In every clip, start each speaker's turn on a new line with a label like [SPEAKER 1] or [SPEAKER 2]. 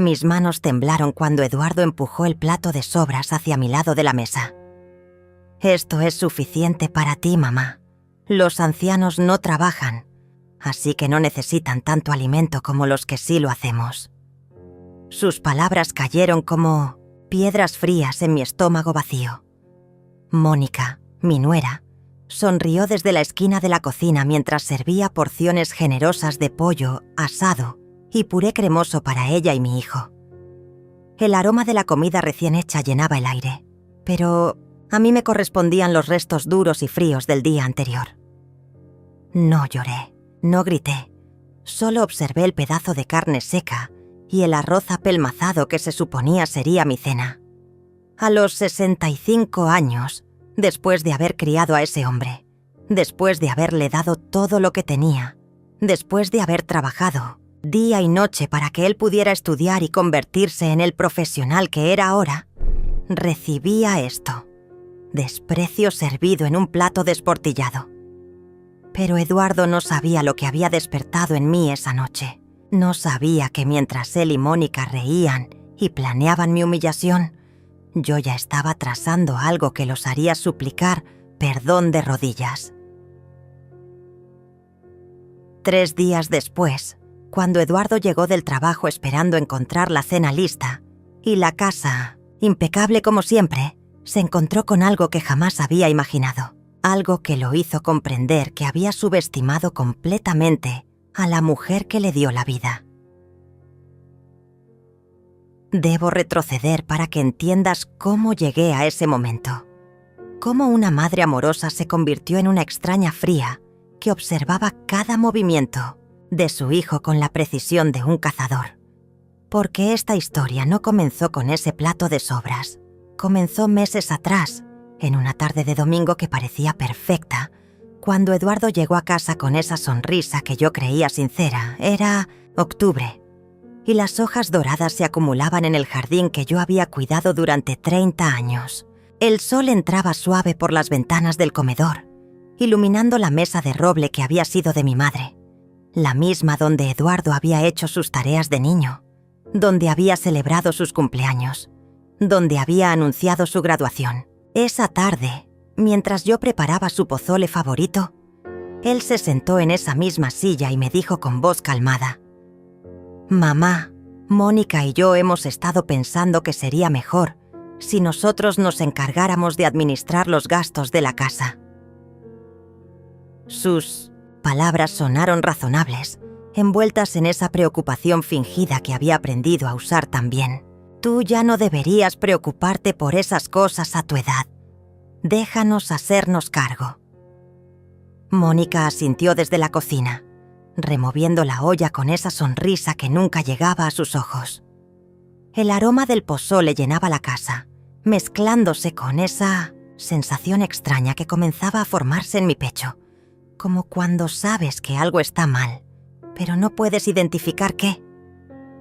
[SPEAKER 1] Mis manos temblaron cuando Eduardo empujó el plato de sobras hacia mi lado de la mesa. «Esto es suficiente para ti, mamá. Los ancianos no trabajan, así que no necesitan tanto alimento como los que sí lo hacemos». Sus palabras cayeron como piedras frías en mi estómago vacío. Mónica, mi nuera, sonrió desde la esquina de la cocina mientras servía porciones generosas de pollo, asado y puré cremoso para ella y mi hijo. El aroma de la comida recién hecha llenaba el aire, pero a mí me correspondían los restos duros y fríos del día anterior. No lloré, no grité, solo observé el pedazo de carne seca y el arroz apelmazado que se suponía sería mi cena. A los 65 años, después de haber criado a ese hombre, después de haberle dado todo lo que tenía, después de haber trabajado día y noche para que él pudiera estudiar y convertirse en el profesional que era ahora, recibía esto: desprecio servido en un plato desportillado. Pero Eduardo no sabía lo que había despertado en mí esa noche. No sabía que mientras él y Mónica reían y planeaban mi humillación, yo ya estaba trazando algo que los haría suplicar perdón de rodillas. 3 días después, cuando Eduardo llegó del trabajo esperando encontrar la cena lista, y la casa, impecable como siempre, se encontró con algo que jamás había imaginado. Algo que lo hizo comprender que había subestimado completamente a la mujer que le dio la vida. Debo retroceder para que entiendas cómo llegué a ese momento. Cómo una madre amorosa se convirtió en una extraña fría que observaba cada movimiento de su hijo con la precisión de un cazador. Porque esta historia no comenzó con ese plato de sobras. Comenzó meses atrás, en una tarde de domingo que parecía perfecta, cuando Eduardo llegó a casa con esa sonrisa que yo creía sincera. Era octubre, y las hojas doradas se acumulaban en el jardín que yo había cuidado durante 30 años. El sol entraba suave por las ventanas del comedor, iluminando la mesa de roble que había sido de mi madre, la misma donde Eduardo había hecho sus tareas de niño, donde había celebrado sus cumpleaños, donde había anunciado su graduación. Esa tarde, mientras yo preparaba su pozole favorito, él se sentó en esa misma silla y me dijo con voz calmada: «Mamá, Mónica y yo hemos estado pensando que sería mejor si nosotros nos encargáramos de administrar los gastos de la casa». Sus palabras sonaron razonables, envueltas en esa preocupación fingida que había aprendido a usar también. «Tú ya no deberías preocuparte por esas cosas a tu edad. Déjanos hacernos cargo». Mónica asintió desde la cocina, removiendo la olla con esa sonrisa que nunca llegaba a sus ojos. El aroma del pozole llenaba la casa, mezclándose con esa sensación extraña que comenzaba a formarse en mi pecho, como cuando sabes que algo está mal, pero no puedes identificar qué.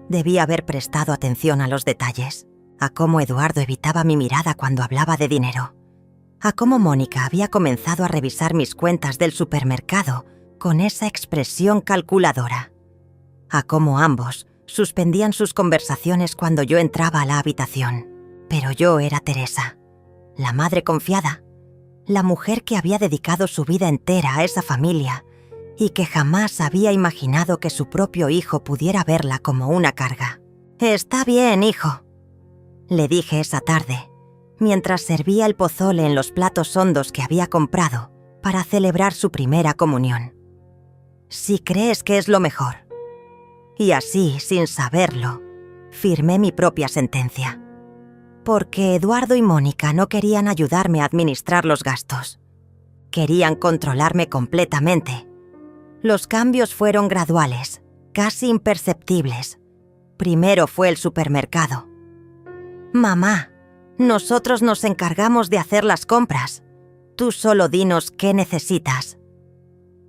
[SPEAKER 1] Debí haber prestado atención a los detalles, a cómo Eduardo evitaba mi mirada cuando hablaba de dinero, a cómo Mónica había comenzado a revisar mis cuentas del supermercado con esa expresión calculadora, a cómo ambos suspendían sus conversaciones cuando yo entraba a la habitación. Pero yo era Teresa, la madre confiada, la mujer que había dedicado su vida entera a esa familia y que jamás había imaginado que su propio hijo pudiera verla como una carga. «Está bien, hijo», le dije esa tarde, mientras servía el pozole en los platos hondos que había comprado para celebrar su primera comunión. «Si crees que es lo mejor». Y así, sin saberlo, firmé mi propia sentencia. Porque Eduardo y Mónica no querían ayudarme a administrar los gastos. Querían controlarme completamente. Los cambios fueron graduales, casi imperceptibles. Primero fue el supermercado. «Mamá, nosotros nos encargamos de hacer las compras. Tú solo dinos qué necesitas».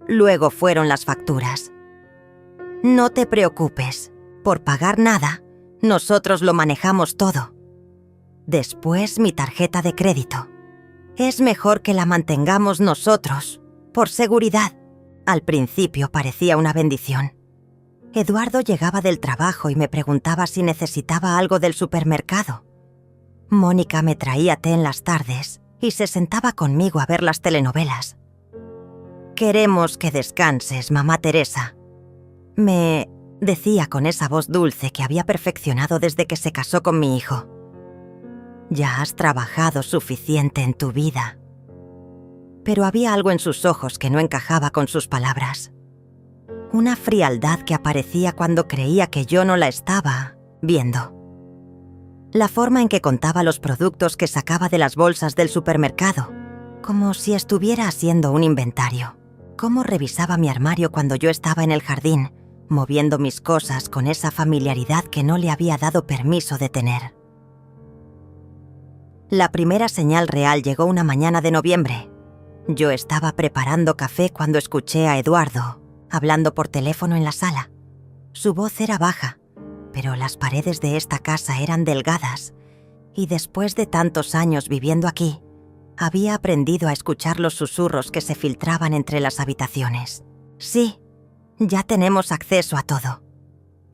[SPEAKER 1] Luego fueron las facturas. «No te preocupes, por pagar nada, nosotros lo manejamos todo». Después mi tarjeta de crédito. «Es mejor que la mantengamos nosotros, por seguridad». Al principio parecía una bendición. Eduardo llegaba del trabajo y me preguntaba si necesitaba algo del supermercado. Mónica me traía té en las tardes y se sentaba conmigo a ver las telenovelas. «Queremos que descanses, mamá Teresa», me decía con esa voz dulce que había perfeccionado desde que se casó con mi hijo. «Ya has trabajado suficiente en tu vida». Pero había algo en sus ojos que no encajaba con sus palabras. Una frialdad que aparecía cuando creía que yo no la estaba viendo. La forma en que contaba los productos que sacaba de las bolsas del supermercado, como si estuviera haciendo un inventario. Cómo revisaba mi armario cuando yo estaba en el jardín, moviendo mis cosas con esa familiaridad que no le había dado permiso de tener. La primera señal real llegó una mañana de noviembre. Yo estaba preparando café cuando escuché a Eduardo hablando por teléfono en la sala. Su voz era baja, pero las paredes de esta casa eran delgadas, y después de tantos años viviendo aquí, había aprendido a escuchar los susurros que se filtraban entre las habitaciones. «Sí, ya tenemos acceso a todo»,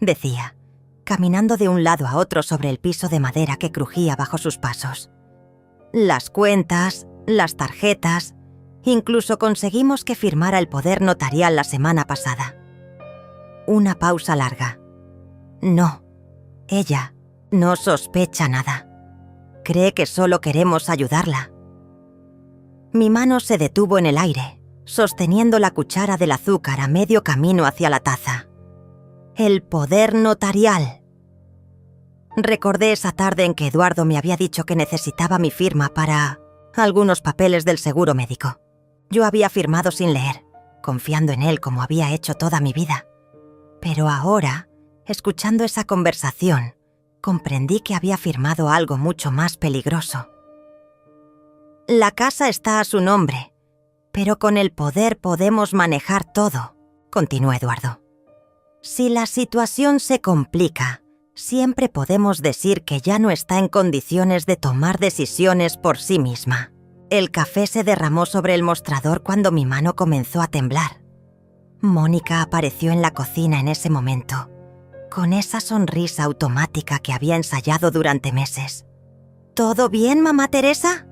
[SPEAKER 1] decía, caminando de un lado a otro sobre el piso de madera que crujía bajo sus pasos. «Las cuentas, las tarjetas, incluso conseguimos que firmara el poder notarial la semana pasada». Una pausa larga. «No, ella no sospecha nada. Cree que solo queremos ayudarla». Mi mano se detuvo en el aire, sosteniendo la cuchara del azúcar a medio camino hacia la taza. «El poder notarial». Recordé esa tarde en que Eduardo me había dicho que necesitaba mi firma para algunos papeles del seguro médico. Yo había firmado sin leer, confiando en él como había hecho toda mi vida. Pero ahora, escuchando esa conversación, comprendí que había firmado algo mucho más peligroso. «La casa está a su nombre, pero con el poder podemos manejar todo», continuó Eduardo. «Si la situación se complica, siempre podemos decir que ya no está en condiciones de tomar decisiones por sí misma». El café se derramó sobre el mostrador cuando mi mano comenzó a temblar. Mónica apareció en la cocina en ese momento, con esa sonrisa automática que había ensayado durante meses. «¿Todo bien, mamá Teresa?»,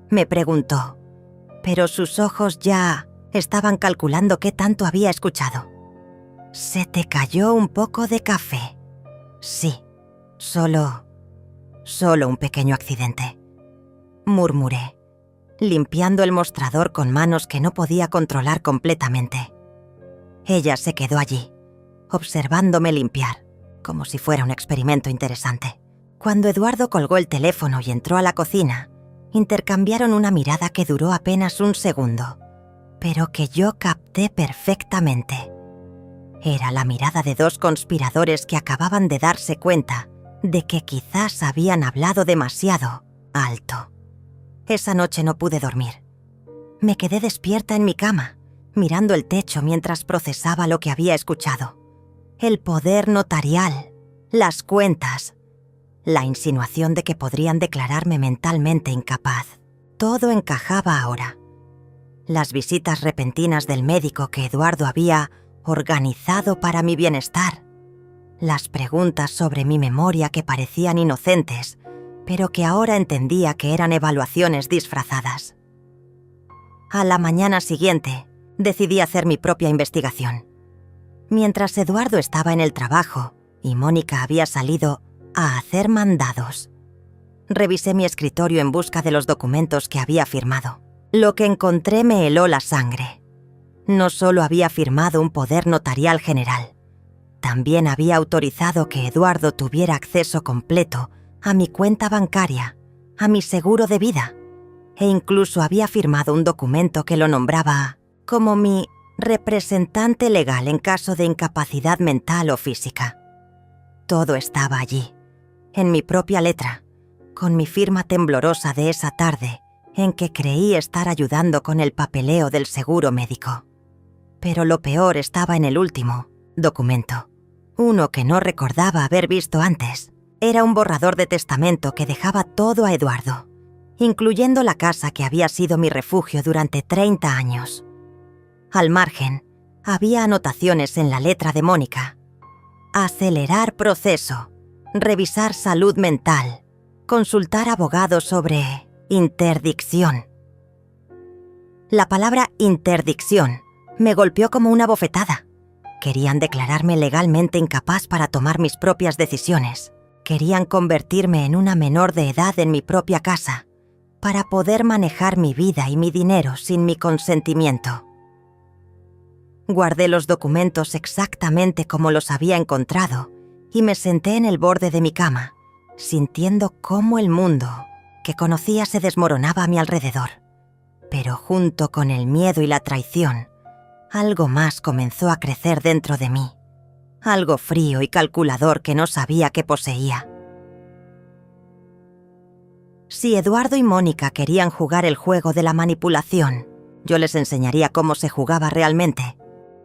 [SPEAKER 1] me preguntó, pero sus ojos ya estaban calculando qué tanto había escuchado. «Se te cayó un poco de café». «Sí, solo un pequeño accidente», murmuré, limpiando el mostrador con manos que no podía controlar completamente. Ella se quedó allí, observándome limpiar, como si fuera un experimento interesante. Cuando Eduardo colgó el teléfono y entró a la cocina, intercambiaron una mirada que duró apenas un segundo, pero que yo capté perfectamente. Era la mirada de dos conspiradores que acababan de darse cuenta de que quizás habían hablado demasiado alto. Esa noche no pude dormir. Me quedé despierta en mi cama, mirando el techo mientras procesaba lo que había escuchado. El poder notarial, las cuentas, la insinuación de que podrían declararme mentalmente incapaz. Todo encajaba ahora. Las visitas repentinas del médico que Eduardo había organizado para mi bienestar. Las preguntas sobre mi memoria que parecían inocentes, pero que ahora entendía que eran evaluaciones disfrazadas. A la mañana siguiente, decidí hacer mi propia investigación. Mientras Eduardo estaba en el trabajo y Mónica había salido a hacer mandados, revisé mi escritorio en busca de los documentos que había firmado. Lo que encontré me heló la sangre. No solo había firmado un poder notarial general, también había autorizado que Eduardo tuviera acceso completo a mi cuenta bancaria, a mi seguro de vida, e incluso había firmado un documento que lo nombraba como mi representante legal en caso de incapacidad mental o física. Todo estaba allí, en mi propia letra, con mi firma temblorosa de esa tarde en que creí estar ayudando con el papeleo del seguro médico. Pero lo peor estaba en el último documento, uno que no recordaba haber visto antes. Era un borrador de testamento que dejaba todo a Eduardo, incluyendo la casa que había sido mi refugio durante 30 años. Al margen, había anotaciones en la letra de Mónica acelerar proceso, revisar salud mental, consultar abogados sobre interdicción. La palabra interdicción me golpeó como una bofetada. Querían declararme legalmente incapaz para tomar mis propias decisiones. Querían convertirme en una menor de edad en mi propia casa, para poder manejar mi vida y mi dinero sin mi consentimiento. Guardé los documentos exactamente como los había encontrado y me senté en el borde de mi cama, sintiendo cómo el mundo que conocía se desmoronaba a mi alrededor. Pero junto con el miedo y la traición, algo más comenzó a crecer dentro de mí, algo frío y calculador que no sabía que poseía. Si Eduardo y Mónica querían jugar el juego de la manipulación, yo les enseñaría cómo se jugaba realmente.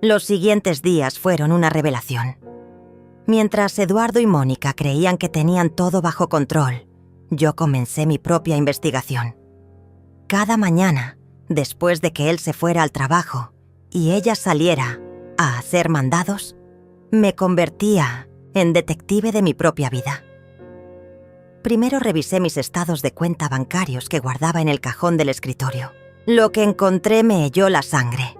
[SPEAKER 1] Los siguientes días fueron una revelación. Mientras Eduardo y Mónica creían que tenían todo bajo control, yo comencé mi propia investigación. Cada mañana, después de que él se fuera al trabajo y ella saliera a hacer mandados, me convertía en detective de mi propia vida. Primero revisé mis estados de cuenta bancarios que guardaba en el cajón del escritorio. Lo que encontré me heló la sangre.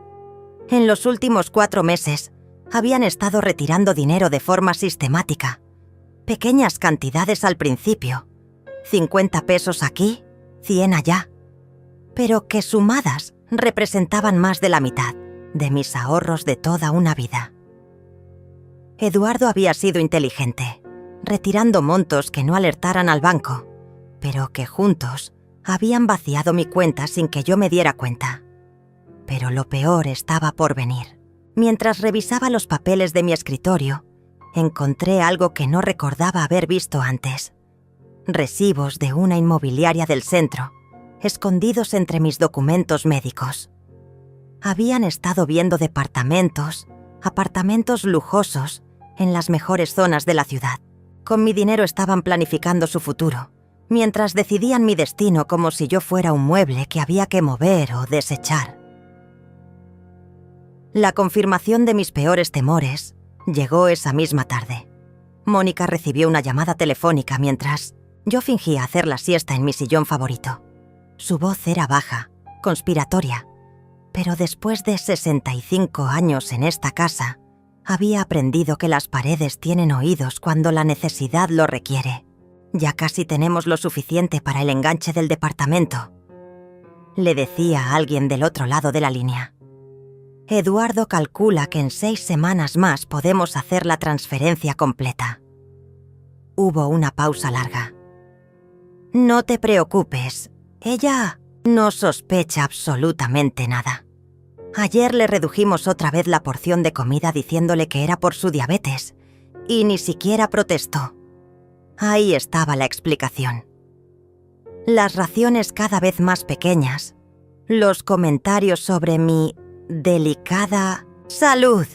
[SPEAKER 1] En los últimos 4 meses, habían estado retirando dinero de forma sistemática. Pequeñas cantidades al principio, 50 pesos aquí, 100 allá, pero que sumadas representaban más de la mitad de mis ahorros de toda una vida. Eduardo había sido inteligente, retirando montos que no alertaran al banco, pero que juntos habían vaciado mi cuenta sin que yo me diera cuenta. Pero lo peor estaba por venir. Mientras revisaba los papeles de mi escritorio, encontré algo que no recordaba haber visto antes. Recibos de una inmobiliaria del centro, escondidos entre mis documentos médicos. Habían estado viendo apartamentos lujosos en las mejores zonas de la ciudad. Con mi dinero estaban planificando su futuro, mientras decidían mi destino como si yo fuera un mueble que había que mover o desechar. La confirmación de mis peores temores llegó esa misma tarde. Mónica recibió una llamada telefónica mientras yo fingía hacer la siesta en mi sillón favorito. Su voz era baja, conspiratoria, pero después de 65 años en esta casa, había aprendido que las paredes tienen oídos cuando la necesidad lo requiere. Ya casi tenemos lo suficiente para el enganche del departamento, le decía a alguien del otro lado de la línea. Eduardo calcula que en 6 semanas más podemos hacer la transferencia completa. Hubo una pausa larga. No te preocupes, ella no sospecha absolutamente nada. Ayer le redujimos otra vez la porción de comida diciéndole que era por su diabetes, y ni siquiera protestó. Ahí estaba la explicación. Las raciones cada vez más pequeñas, los comentarios sobre mi delicada salud,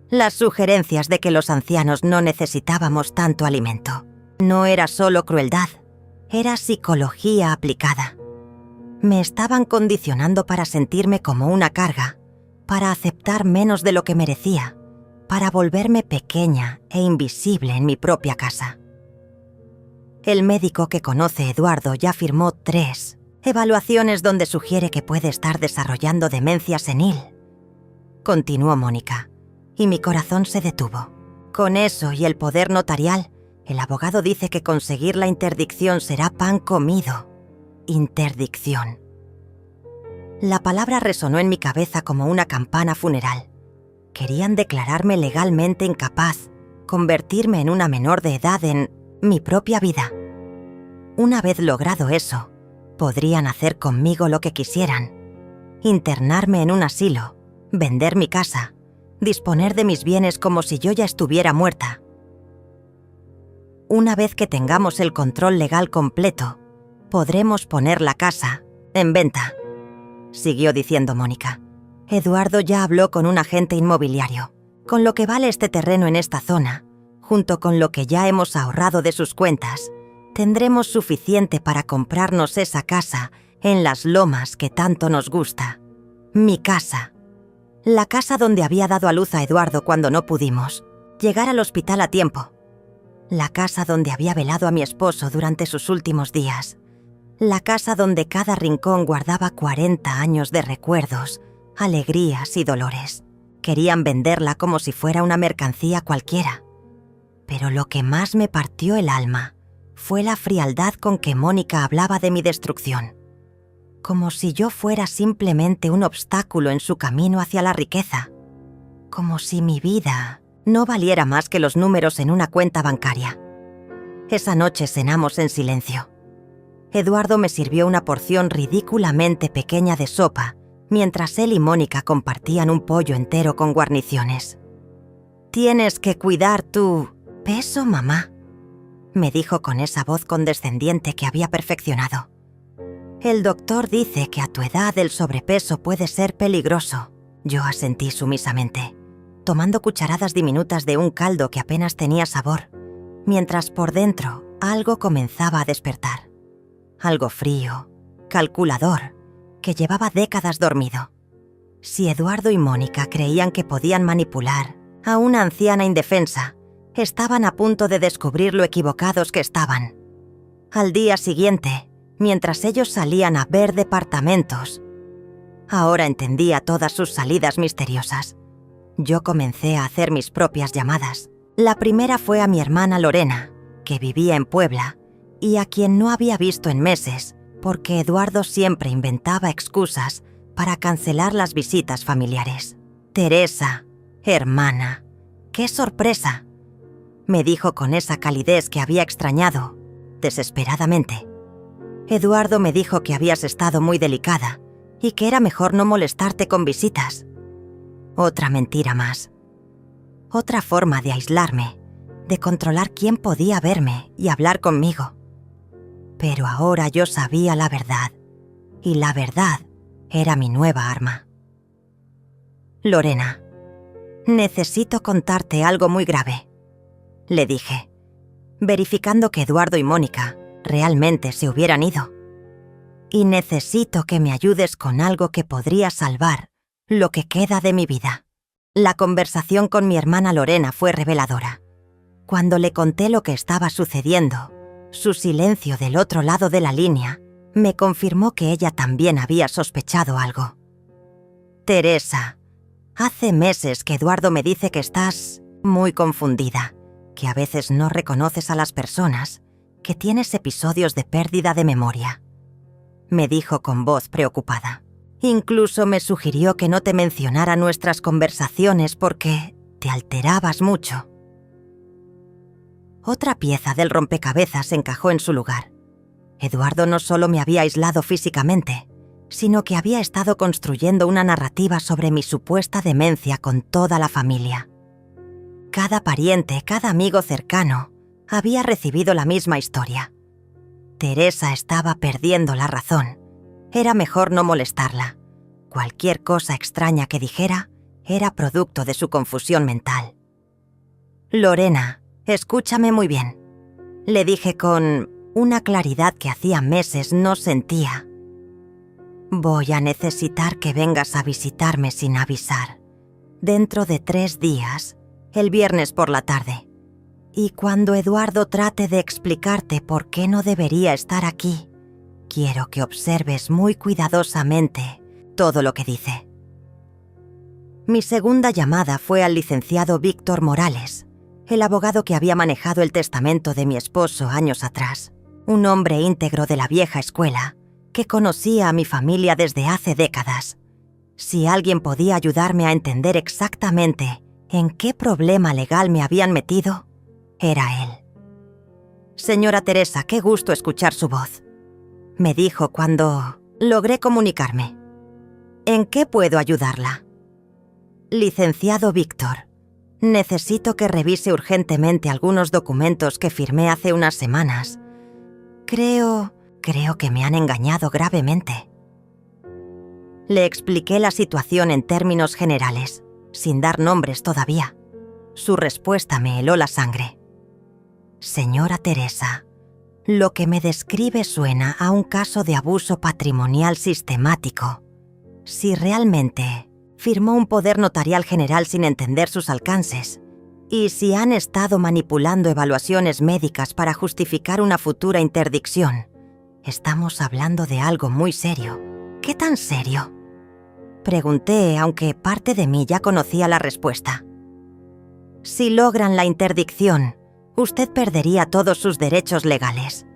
[SPEAKER 1] las sugerencias de que los ancianos no necesitábamos tanto alimento. No era solo crueldad, era psicología aplicada. Me estaban condicionando para sentirme como una carga, para aceptar menos de lo que merecía, para volverme pequeña e invisible en mi propia casa. El médico que conoce a Eduardo ya firmó 3 evaluaciones donde sugiere que puede estar desarrollando demencia senil. Continuó Mónica, y mi corazón se detuvo. Con eso y el poder notarial, el abogado dice que conseguir la interdicción será pan comido. Interdicción. La palabra resonó en mi cabeza como una campana funeral. Querían declararme legalmente incapaz, convertirme en una menor de edad en mi propia vida. Una vez logrado eso, podrían hacer conmigo lo que quisieran. Internarme en un asilo, vender mi casa, disponer de mis bienes como si yo ya estuviera muerta. Una vez que tengamos el control legal completo, podremos poner la casa en venta, siguió diciendo Mónica. Eduardo ya habló con un agente inmobiliario. Con lo que vale este terreno en esta zona, junto con lo que ya hemos ahorrado de sus cuentas, tendremos suficiente para comprarnos esa casa en las lomas que tanto nos gusta. Mi casa. La casa donde había dado a luz a Eduardo cuando no pudimos. Llegar al hospital a tiempo. La casa donde había velado a mi esposo durante sus últimos días. La casa donde cada rincón guardaba 40 años de recuerdos, alegrías y dolores. Querían venderla como si fuera una mercancía cualquiera. Pero lo que más me partió el alma fue la frialdad con que Mónica hablaba de mi destrucción. Como si yo fuera simplemente un obstáculo en su camino hacia la riqueza. Como si mi vida no valiera más que los números en una cuenta bancaria. Esa noche cenamos en silencio. Eduardo me sirvió una porción ridículamente pequeña de sopa, mientras él y Mónica compartían un pollo entero con guarniciones. «Tienes que cuidar tu peso, mamá», me dijo con esa voz condescendiente que había perfeccionado. «El doctor dice que a tu edad el sobrepeso puede ser peligroso». Yo asentí sumisamente, tomando cucharadas diminutas de un caldo que apenas tenía sabor, mientras por dentro algo comenzaba a despertar. Algo frío, calculador, que llevaba décadas dormido. Si Eduardo y Mónica creían que podían manipular a una anciana indefensa, estaban a punto de descubrir lo equivocados que estaban. Al día siguiente, mientras ellos salían a ver departamentos, ahora entendía todas sus salidas misteriosas. Yo comencé a hacer mis propias llamadas. La primera fue a mi hermana Lorena, que vivía en Puebla, y a quien no había visto en meses, porque Eduardo siempre inventaba excusas para cancelar las visitas familiares. «Teresa, hermana, qué sorpresa», me dijo con esa calidez que había extrañado, desesperadamente. «Eduardo me dijo que habías estado muy delicada y que era mejor no molestarte con visitas». Otra mentira más. Otra forma de aislarme, de controlar quién podía verme y hablar conmigo. Pero ahora yo sabía la verdad, y la verdad era mi nueva arma. «Lorena, necesito contarte algo muy grave», le dije, verificando que Eduardo y Mónica realmente se hubieran ido. «Y necesito que me ayudes con algo que podría salvar lo que queda de mi vida». La conversación con mi hermana Lorena fue reveladora. Cuando le conté lo que estaba sucediendo, su silencio del otro lado de la línea me confirmó que ella también había sospechado algo. «Teresa, hace meses que Eduardo me dice que estás muy confundida, que a veces no reconoces a las personas, que tienes episodios de pérdida de memoria», me dijo con voz preocupada. «Incluso me sugirió que no te mencionara nuestras conversaciones porque te alterabas mucho». Otra pieza del rompecabezas encajó en su lugar. Eduardo no solo me había aislado físicamente, sino que había estado construyendo una narrativa sobre mi supuesta demencia con toda la familia. Cada pariente, cada amigo cercano, había recibido la misma historia. Teresa estaba perdiendo la razón. Era mejor no molestarla. Cualquier cosa extraña que dijera era producto de su confusión mental. «Lorena, escúchame muy bien», le dije con una claridad que hacía meses no sentía. «Voy a necesitar que vengas a visitarme sin avisar. Dentro de 3 días, el viernes por la tarde. Y cuando Eduardo trate de explicarte por qué no debería estar aquí, quiero que observes muy cuidadosamente todo lo que dice». Mi segunda llamada fue al licenciado Víctor Morales, el abogado que había manejado el testamento de mi esposo años atrás. Un hombre íntegro de la vieja escuela, que conocía a mi familia desde hace décadas. Si alguien podía ayudarme a entender exactamente en qué problema legal me habían metido, era él. «Señora Teresa, qué gusto escuchar su voz», me dijo cuando logré comunicarme. «¿En qué puedo ayudarla?» «Licenciado Víctor, necesito que revise urgentemente algunos documentos que firmé hace unas semanas. Creo que me han engañado gravemente». Le expliqué la situación en términos generales, sin dar nombres todavía. Su respuesta me heló la sangre. «Señora Teresa, lo que me describe suena a un caso de abuso patrimonial sistemático. Si realmente firmó un poder notarial general sin entender sus alcances, ¿Y si han estado manipulando evaluaciones médicas para justificar una futura interdicción? Estamos hablando de algo muy serio. ¿Qué tan serio?, pregunté, aunque parte de mí ya conocía la respuesta. Si logran la interdicción, usted perdería todos sus derechos legales.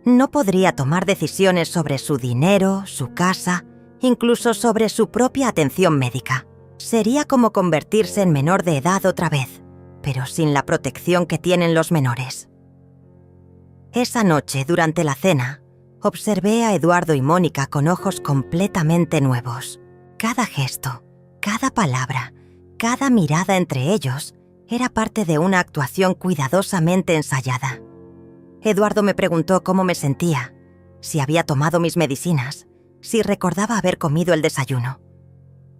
[SPEAKER 1] No podría tomar decisiones sobre su dinero, su casa, incluso sobre su propia atención médica. Sería como convertirse en menor de edad otra vez, pero sin la protección que tienen los menores. Esa noche, durante la cena, observé a Eduardo y Mónica con ojos completamente nuevos. Cada gesto, cada palabra, cada mirada entre ellos era parte de una actuación cuidadosamente ensayada. Eduardo me preguntó cómo me sentía, si había tomado mis medicinas, si recordaba haber comido el desayuno.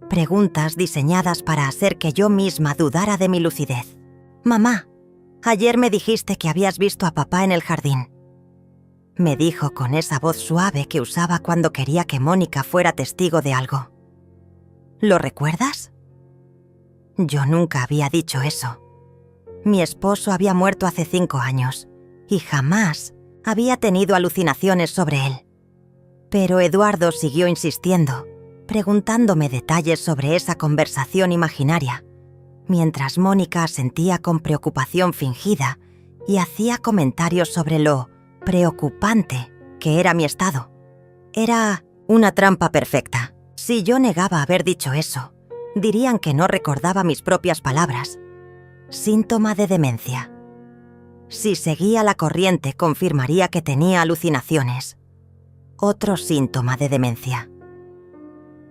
[SPEAKER 1] Preguntas diseñadas para hacer que yo misma dudara de mi lucidez. «Mamá, ayer me dijiste que habías visto a papá en el jardín», me dijo con esa voz suave que usaba cuando quería que Mónica fuera testigo de algo. «¿Lo recuerdas?» Yo nunca había dicho eso. Mi esposo había muerto hace 5 años y jamás había tenido alucinaciones sobre él. Pero Eduardo siguió insistiendo, preguntándome detalles sobre esa conversación imaginaria, mientras Mónica asentía con preocupación fingida y hacía comentarios sobre lo preocupante que era mi estado. Era una trampa perfecta. Si yo negaba haber dicho eso, dirían que no recordaba mis propias palabras. Síntoma de demencia. Si seguía la corriente, confirmaría que tenía alucinaciones. Otro síntoma de demencia.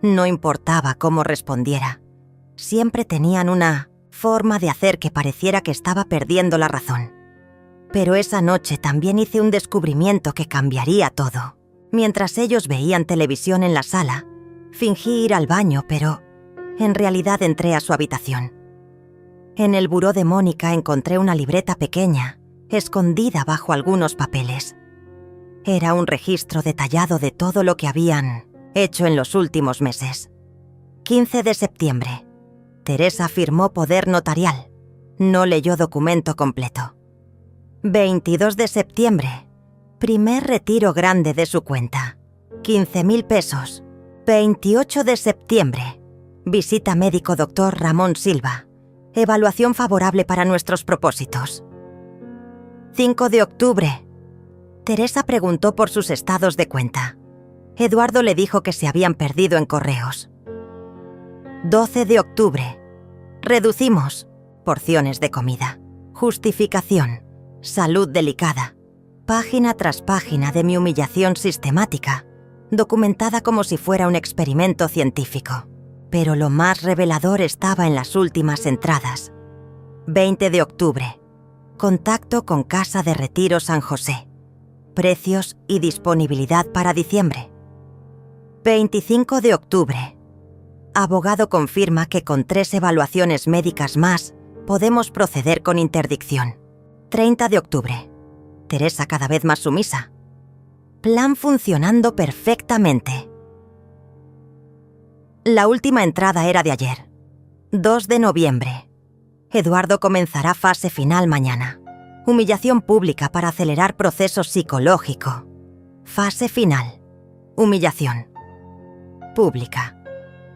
[SPEAKER 1] No importaba cómo respondiera. Siempre tenían una forma de hacer que pareciera que estaba perdiendo la razón. Pero esa noche también hice un descubrimiento que cambiaría todo. Mientras ellos veían televisión en la sala, fingí ir al baño, pero en realidad entré a su habitación. En el buró de Mónica encontré una libreta pequeña, escondida bajo algunos papeles. Era un registro detallado de todo lo que habían hecho en los últimos meses. 15 de septiembre. Teresa firmó poder notarial. No leyó documento completo. 22 de septiembre. Primer retiro grande de su cuenta. 15.000 pesos. 28 de septiembre. Visita médico Dr. Ramón Silva. Evaluación favorable para nuestros propósitos. 5 de octubre. Teresa preguntó por sus estados de cuenta. Eduardo le dijo que se habían perdido en correos. 12 de octubre. Reducimos porciones de comida. Justificación. Salud delicada. Página tras página de mi humillación sistemática, documentada como si fuera un experimento científico. Pero lo más revelador estaba en las últimas entradas. 20 de octubre. Contacto con Casa de Retiro San José. Precios y disponibilidad para diciembre. 25 de octubre. Abogado confirma que con 3 evaluaciones médicas más podemos proceder con interdicción. 30 de octubre. Teresa cada vez más sumisa. Plan funcionando perfectamente. La última entrada era de ayer. 2 de noviembre. Eduardo comenzará fase final mañana. Humillación pública para acelerar proceso psicológico. Fase final. Humillación. Pública.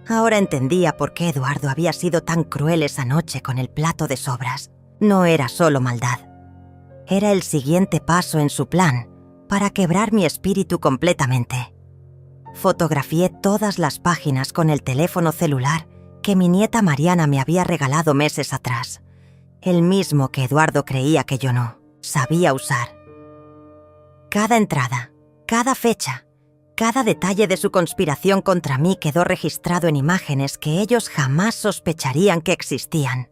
[SPEAKER 1] Ahora entendía por qué Eduardo había sido tan cruel esa noche con el plato de sobras. No era solo maldad. Era el siguiente paso en su plan para quebrar mi espíritu completamente. Fotografié todas las páginas con el teléfono celular que mi nieta Mariana me había regalado meses atrás, el mismo que Eduardo creía que yo no sabía usar. Cada entrada, cada fecha, cada detalle de su conspiración contra mí quedó registrado en imágenes que ellos jamás sospecharían que existían.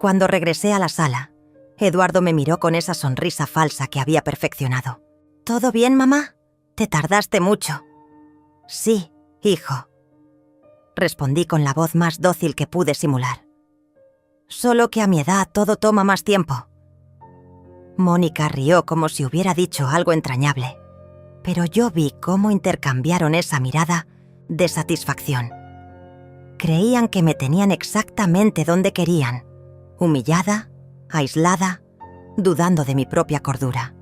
[SPEAKER 1] Cuando regresé a la sala, Eduardo me miró con esa sonrisa falsa que había perfeccionado. ¿Todo bien, mamá? ¿Te tardaste mucho? Sí, hijo. Respondí con la voz más dócil que pude simular. Solo que a mi edad todo toma más tiempo. Mónica rió como si hubiera dicho algo entrañable, pero yo vi cómo intercambiaron esa mirada de satisfacción. Creían que me tenían exactamente donde querían, humillada, aislada, dudando de mi propia cordura.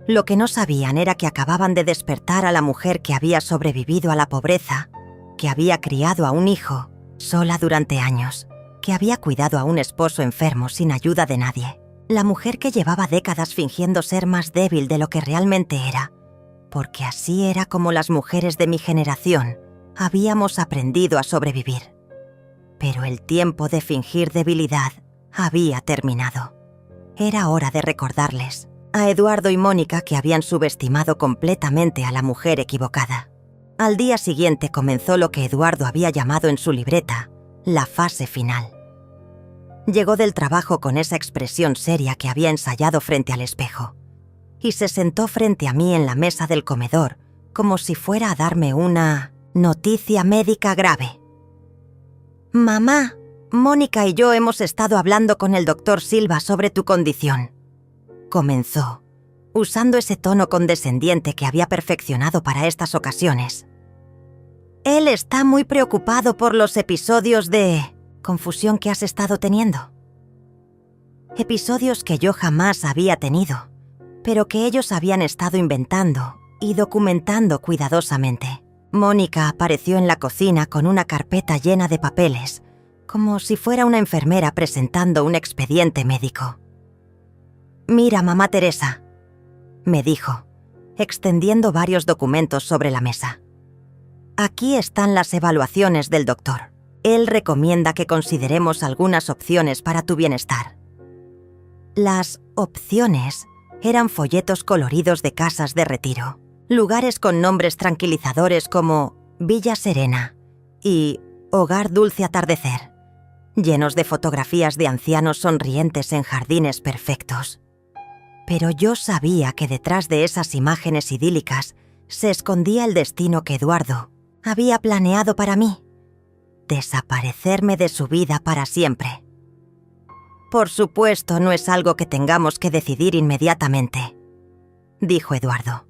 [SPEAKER 1] Lo que no sabían era que acababan de despertar a la mujer que había sobrevivido a la pobreza, que había criado a un hijo sola durante años, que había cuidado a un esposo enfermo sin ayuda de nadie. La mujer que llevaba décadas fingiendo ser más débil de lo que realmente era, porque así era como las mujeres de mi generación habíamos aprendido a sobrevivir. Pero el tiempo de fingir debilidad había terminado. Era hora de recordarles a Eduardo y Mónica que habían subestimado completamente a la mujer equivocada. Al día siguiente comenzó lo que Eduardo había llamado en su libreta la fase final. Llegó del trabajo con esa expresión seria que había ensayado frente al espejo y se sentó frente a mí en la mesa del comedor como si fuera a darme una noticia médica grave. «Mamá, Mónica y yo hemos estado hablando con el doctor Silva sobre tu condición», comenzó, usando ese tono condescendiente que había perfeccionado para estas ocasiones. «Él está muy preocupado por los episodios de confusión que has estado teniendo. Episodios que yo jamás había tenido, pero que ellos habían estado inventando y documentando cuidadosamente. Mónica apareció en la cocina con una carpeta llena de papeles, como si fuera una enfermera presentando un expediente médico. «Mira, mamá Teresa», me dijo, extendiendo varios documentos sobre la mesa. «Aquí están las evaluaciones del doctor. Él recomienda que consideremos algunas opciones para tu bienestar». Las opciones eran folletos coloridos de casas de retiro, lugares con nombres tranquilizadores como Villa Serena y Hogar Dulce Atardecer, llenos de fotografías de ancianos sonrientes en jardines perfectos. Pero yo sabía que detrás de esas imágenes idílicas se escondía el destino que Eduardo había planeado para mí: desaparecerme de su vida para siempre. «Por supuesto, no es algo que tengamos que decidir inmediatamente», dijo Eduardo,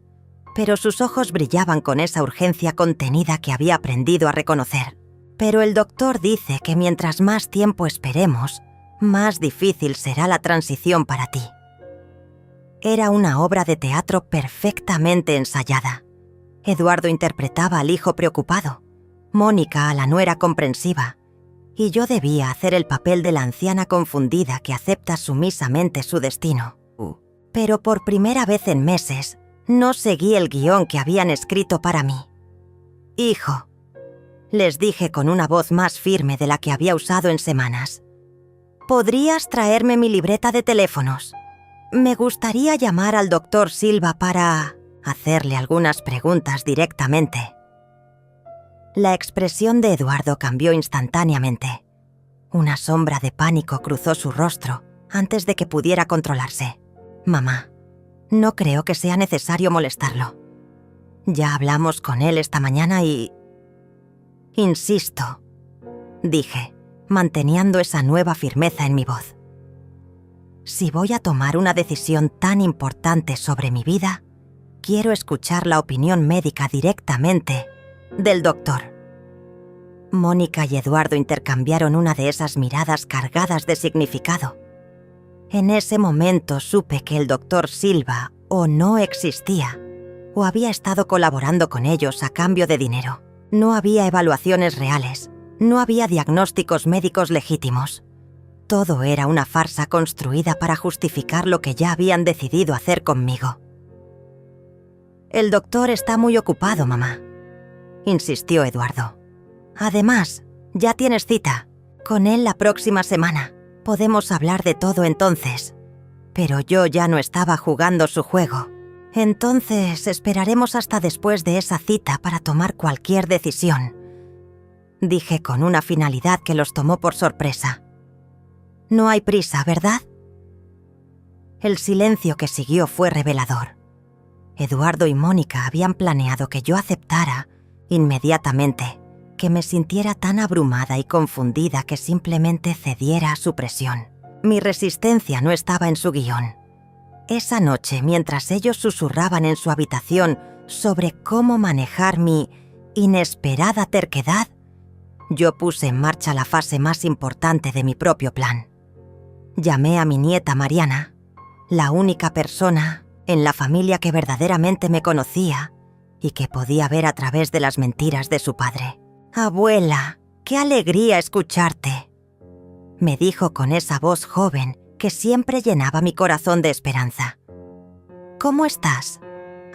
[SPEAKER 1] pero sus ojos brillaban con esa urgencia contenida que había aprendido a reconocer. «Pero el doctor dice que mientras más tiempo esperemos, más difícil será la transición para ti». Era una obra de teatro perfectamente ensayada. Eduardo interpretaba al hijo preocupado, Mónica a la nuera comprensiva, y yo debía hacer el papel de la anciana confundida que acepta sumisamente su destino. Pero por primera vez en meses, no seguí el guión que habían escrito para mí. «Hijo», les dije con una voz más firme de la que había usado en semanas, «¿podrías traerme mi libreta de teléfonos? Me gustaría llamar al doctor Silva para hacerle algunas preguntas directamente». La expresión de Eduardo cambió instantáneamente. Una sombra de pánico cruzó su rostro antes de que pudiera controlarse. «Mamá, no creo que sea necesario molestarlo. Ya hablamos con él esta mañana y...» «Insisto», dije, manteniendo esa nueva firmeza en mi voz. «Si voy a tomar una decisión tan importante sobre mi vida, quiero escuchar la opinión médica directamente del doctor». Mónica y Eduardo intercambiaron una de esas miradas cargadas de significado. En ese momento supe que el doctor Silva o no existía, o había estado colaborando con ellos a cambio de dinero. No había evaluaciones reales, no había diagnósticos médicos legítimos. Todo era una farsa construida para justificar lo que ya habían decidido hacer conmigo. «El doctor está muy ocupado, mamá», insistió Eduardo. «Además, ya tienes cita con él la próxima semana. Podemos hablar de todo entonces». Pero yo ya no estaba jugando su juego. «Entonces esperaremos hasta después de esa cita para tomar cualquier decisión», dije con una finalidad que los tomó por sorpresa. «No hay prisa, ¿verdad?». El silencio que siguió fue revelador. Eduardo y Mónica habían planeado que yo aceptara inmediatamente, que me sintiera tan abrumada y confundida que simplemente cediera a su presión. Mi resistencia no estaba en su guión. Esa noche, mientras ellos susurraban en su habitación sobre cómo manejar mi inesperada terquedad, yo puse en marcha la fase más importante de mi propio plan. Llamé a mi nieta Mariana, la única persona en la familia que verdaderamente me conocía y que podía ver a través de las mentiras de su padre. «Abuela, qué alegría escucharte», me dijo con esa voz joven que siempre llenaba mi corazón de esperanza. «¿Cómo estás?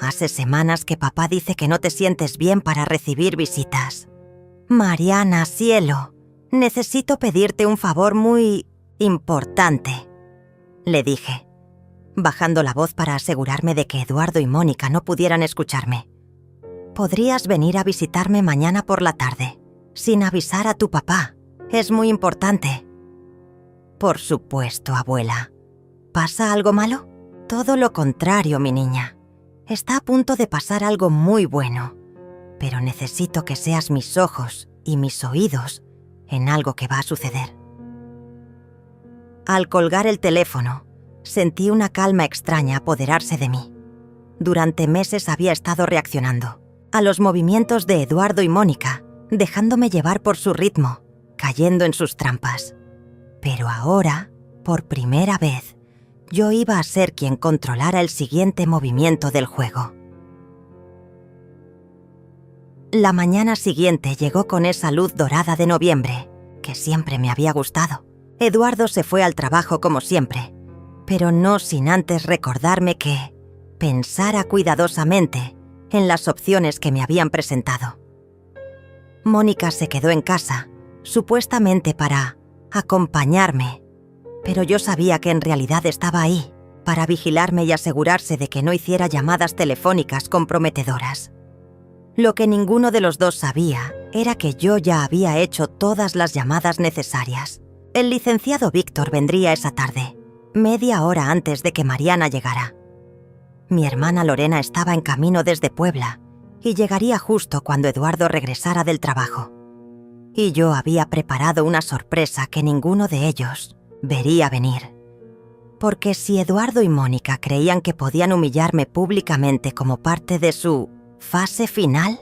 [SPEAKER 1] Hace semanas que papá dice que no te sientes bien para recibir visitas». «Mariana, cielo, necesito pedirte un favor muy importante», le dije, bajando la voz para asegurarme de que Eduardo y Mónica no pudieran escucharme. «¿Podrías venir a visitarme mañana por la tarde, sin avisar a tu papá? Es muy importante». «Por supuesto, abuela. ¿Pasa algo malo?» «Todo lo contrario, mi niña. Está a punto de pasar algo muy bueno, pero necesito que seas mis ojos y mis oídos en algo que va a suceder». Al colgar el teléfono, sentí una calma extraña apoderarse de mí. Durante meses había estado reaccionando a los movimientos de Eduardo y Mónica, dejándome llevar por su ritmo, cayendo en sus trampas. Pero ahora, por primera vez, yo iba a ser quien controlara el siguiente movimiento del juego. La mañana siguiente llegó con esa luz dorada de noviembre, que siempre me había gustado. Eduardo se fue al trabajo como siempre, pero no sin antes recordarme que pensara cuidadosamente en las opciones que me habían presentado. Mónica se quedó en casa, supuestamente para acompañarme, pero yo sabía que en realidad estaba ahí para vigilarme y asegurarse de que no hiciera llamadas telefónicas comprometedoras. Lo que ninguno de los dos sabía era que yo ya había hecho todas las llamadas necesarias. El licenciado Víctor vendría esa tarde, media hora antes de que Mariana llegara. Mi hermana Lorena estaba en camino desde Puebla y llegaría justo cuando Eduardo regresara del trabajo. Y yo había preparado una sorpresa que ninguno de ellos vería venir. Porque si Eduardo y Mónica creían que podían humillarme públicamente como parte de su fase final,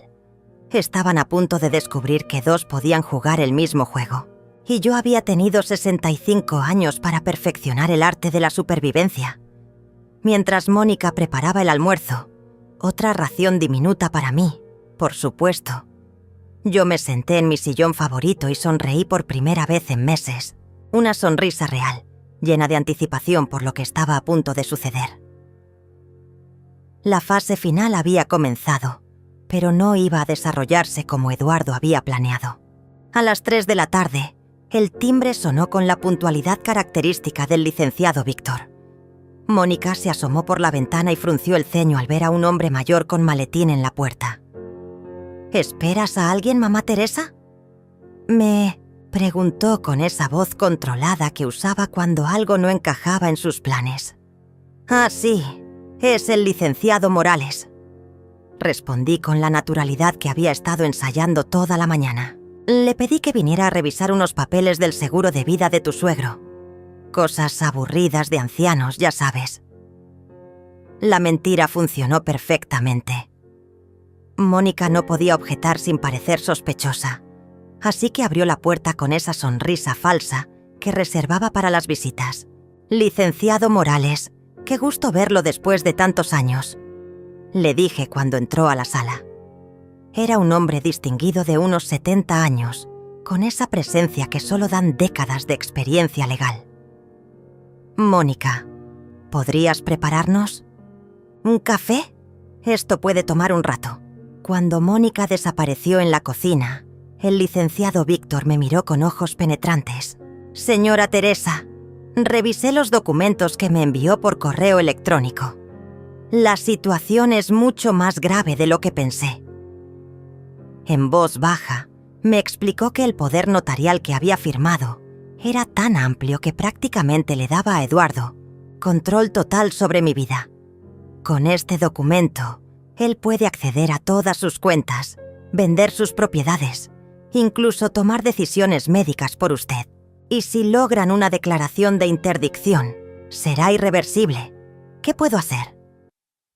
[SPEAKER 1] estaban a punto de descubrir que dos podían jugar el mismo juego. Y yo había tenido 65 años para perfeccionar el arte de la supervivencia. Mientras Mónica preparaba el almuerzo, otra ración diminuta para mí, por supuesto, yo me senté en mi sillón favorito y sonreí por primera vez en meses. Una sonrisa real, llena de anticipación por lo que estaba a punto de suceder. La fase final había comenzado, pero no iba a desarrollarse como Eduardo había planeado. A las 3 de la tarde, el timbre sonó con la puntualidad característica del licenciado Víctor. Mónica se asomó por la ventana y frunció el ceño al ver a un hombre mayor con maletín en la puerta. «¿Esperas a alguien, mamá Teresa?», me preguntó con esa voz controlada que usaba cuando algo no encajaba en sus planes. «Ah, sí, es el licenciado Morales», respondí con la naturalidad que había estado ensayando toda la mañana. «Le pedí que viniera a revisar unos papeles del seguro de vida de tu suegro. Cosas aburridas de ancianos, ya sabes». La mentira funcionó perfectamente. Mónica no podía objetar sin parecer sospechosa, así que abrió la puerta con esa sonrisa falsa que reservaba para las visitas. «Licenciado Morales, qué gusto verlo después de tantos años», le dije cuando entró a la sala. Era un hombre distinguido de unos 70 años, con esa presencia que solo dan décadas de experiencia legal. «Mónica, ¿podrías prepararnos un café? Esto puede tomar un rato». Cuando Mónica desapareció en la cocina, el licenciado Víctor me miró con ojos penetrantes. «Señora Teresa, revisé los documentos que me envió por correo electrónico. La situación es mucho más grave de lo que pensé». En voz baja, me explicó que el poder notarial que había firmado era tan amplio que prácticamente le daba a Eduardo control total sobre mi vida. Con este documento, él puede acceder a todas sus cuentas, vender sus propiedades, incluso tomar decisiones médicas por usted. Y si logran una declaración de interdicción, será irreversible. ¿Qué puedo hacer?,